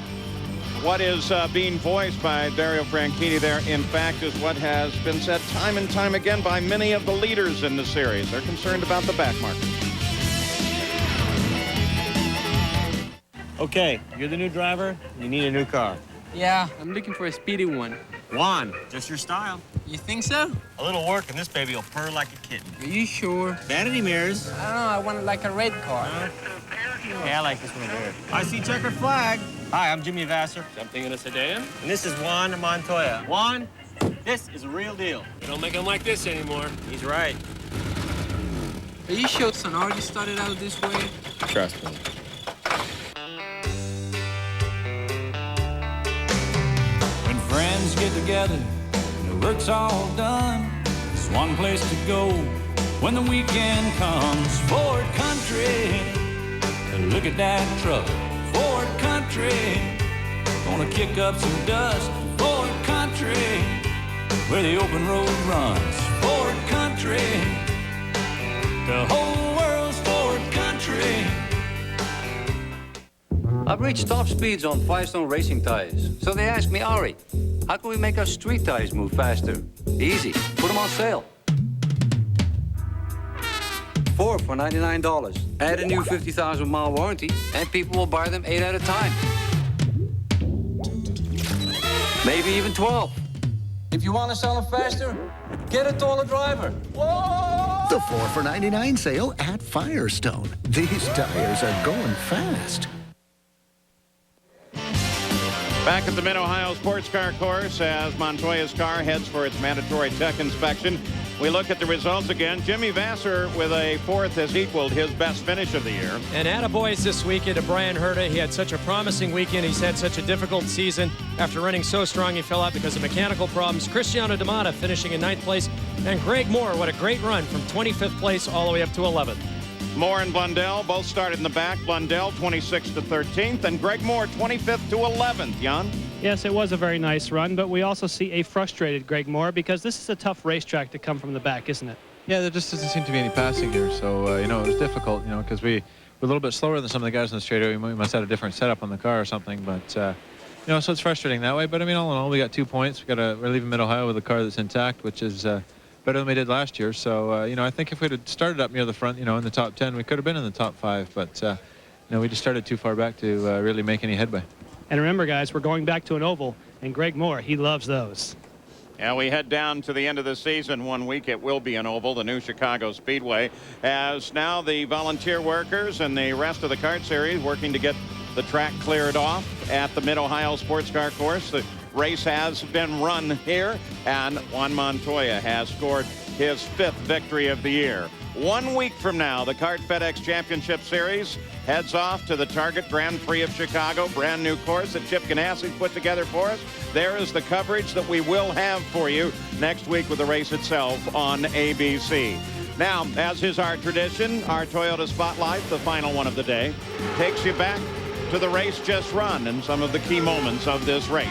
S3: what is being voiced by Dario Franchitti there, in fact, is what has been said time and time again by many of the leaders in the series. They're concerned about the back markers.
S21: Okay, you're the new driver. You need a new car.
S10: Yeah, I'm looking for a speedy one.
S21: Juan, just your style.
S10: You think so?
S21: A little work and this baby will purr like a kitten.
S10: Are you sure?
S21: Vanity mirrors.
S10: I don't know, I want like a red car.
S21: Yeah, I like this one here. I see checkered flag. Hi, I'm Jimmy Vassar.
S20: Something in a sedan?
S21: And this is Juan Montoya. Juan, this is a real deal.
S20: We don't make them like this anymore.
S21: He's right.
S10: Are you sure Sonardi started out this way?
S21: Trust me.
S22: When friends get together and the work's all done, there's one place to go when the weekend comes. Ford Country. Look at that truck. Ford Country. Gonna kick up some dust. Ford Country. Where the open road runs. Ford Country. The whole world's Ford Country.
S23: I've reached top speeds on Firestone racing tires. So they asked me, Ari, how can we make our street tires move faster? Easy. Put them on sale. 4 for $99. Add a new 50,000-mile warranty, and people will buy them 8 at a time. Maybe even 12.
S22: If you want to sell them faster, get a taller driver. Whoa!
S18: The 4 for $99 sale at Firestone. These tires are going fast.
S3: Back at the Mid-Ohio Sports Car Course as Montoya's car heads for its mandatory tech inspection. We look at the results again. Jimmy Vassar with a 4th has equaled his best finish of the year.
S4: And attaboys this weekend to Brian Herta. He had such a promising weekend. He's had such a difficult season. After running so strong, he fell out because of mechanical problems. Cristiano D'Amata finishing in 9th place. And Greg Moore, what a great run from 25th place all the way up to 11th.
S3: Moore and Blundell both started in the back. Blundell 26th to 13th, and Greg Moore 25th to 11th. Jan?
S6: Yes, it was a very nice run, but we also see a frustrated Greg Moore because this is a tough racetrack to come from the back, isn't it?
S1: Yeah, there just doesn't seem to be any passing here. So, you know, it was difficult, you know, because we're a little bit slower than some of the guys in the straightaway. We must have a different setup on the car or something. But, you know, so it's frustrating that way. But, I mean, all in all, we got 2 points. We're leaving Mid-Ohio with a car that's intact, which is better than we did last year. So, you know, I think if we'd have started up near the front, you know, in the top 10, we could have been in the top 5. But, you know, we just started too far back to really make any headway.
S6: And remember, guys, we're going back to an oval, and Greg Moore, he loves those.
S3: Yeah, we head down to the end of the season. 1 week it will be an oval, the new Chicago Speedway, as now the volunteer workers and the rest of the kart series working to get the track cleared off at the Mid-Ohio Sports Car Course. The race has been run here, and Juan Montoya has scored his 5th victory of the year. 1 week from now, the Kart FedEx Championship Series heads off to the Target Grand Prix of Chicago. Brand new course that Chip Ganassi put together for us. There is the coverage that we will have for you next week with the race itself on ABC. Now, as is our tradition, our Toyota Spotlight, the final one of the day, takes you back to the race just run and some of the key moments of this race.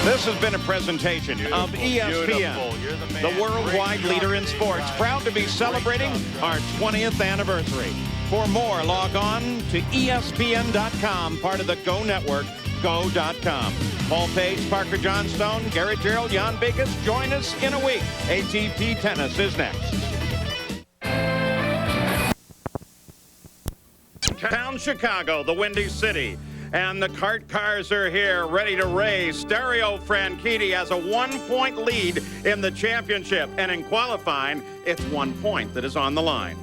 S3: This has been a presentation of ESPN, the worldwide leader in sports, proud to be celebrating our 20th anniversary. For more, log on to ESPN.com, part of the Go Network, go.com. Paul Page, Parker Johnstone, Gary Gerald, Jan Beekes. Join us in a week. ATP Tennis is next. Town Chicago, the Windy City. And the kart cars are here, ready to race. Stereo Franchitti has a 1-point lead in the championship. And in qualifying, it's 1 point that is on the line.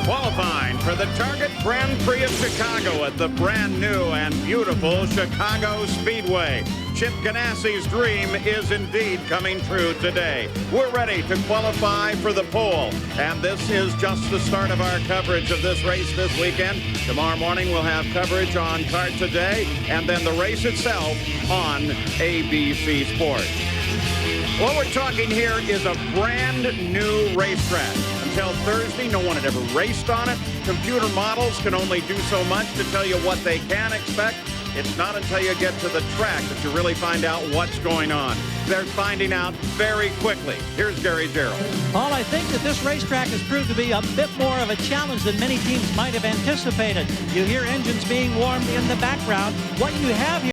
S3: Qualifying for the Target Grand Prix of Chicago at the brand new and beautiful Chicago Speedway. Chip Ganassi's dream is indeed coming true today. We're ready to qualify for the pole. And this is just the start of our coverage of this race this weekend. Tomorrow morning we'll have coverage on Kart Today and then the race itself on ABC Sports. What we're talking here is a brand new racetrack. Until Thursday, no one had ever raced on it. Computer models can only do so much to tell you what they can expect. It's not until you get to the track that you really find out what's going on. They're finding out very quickly. Here's Gary Gerald.
S5: Paul, I think that this racetrack has proved to be a bit more of a challenge than many teams might have anticipated. You hear engines being warmed in the background. What you have here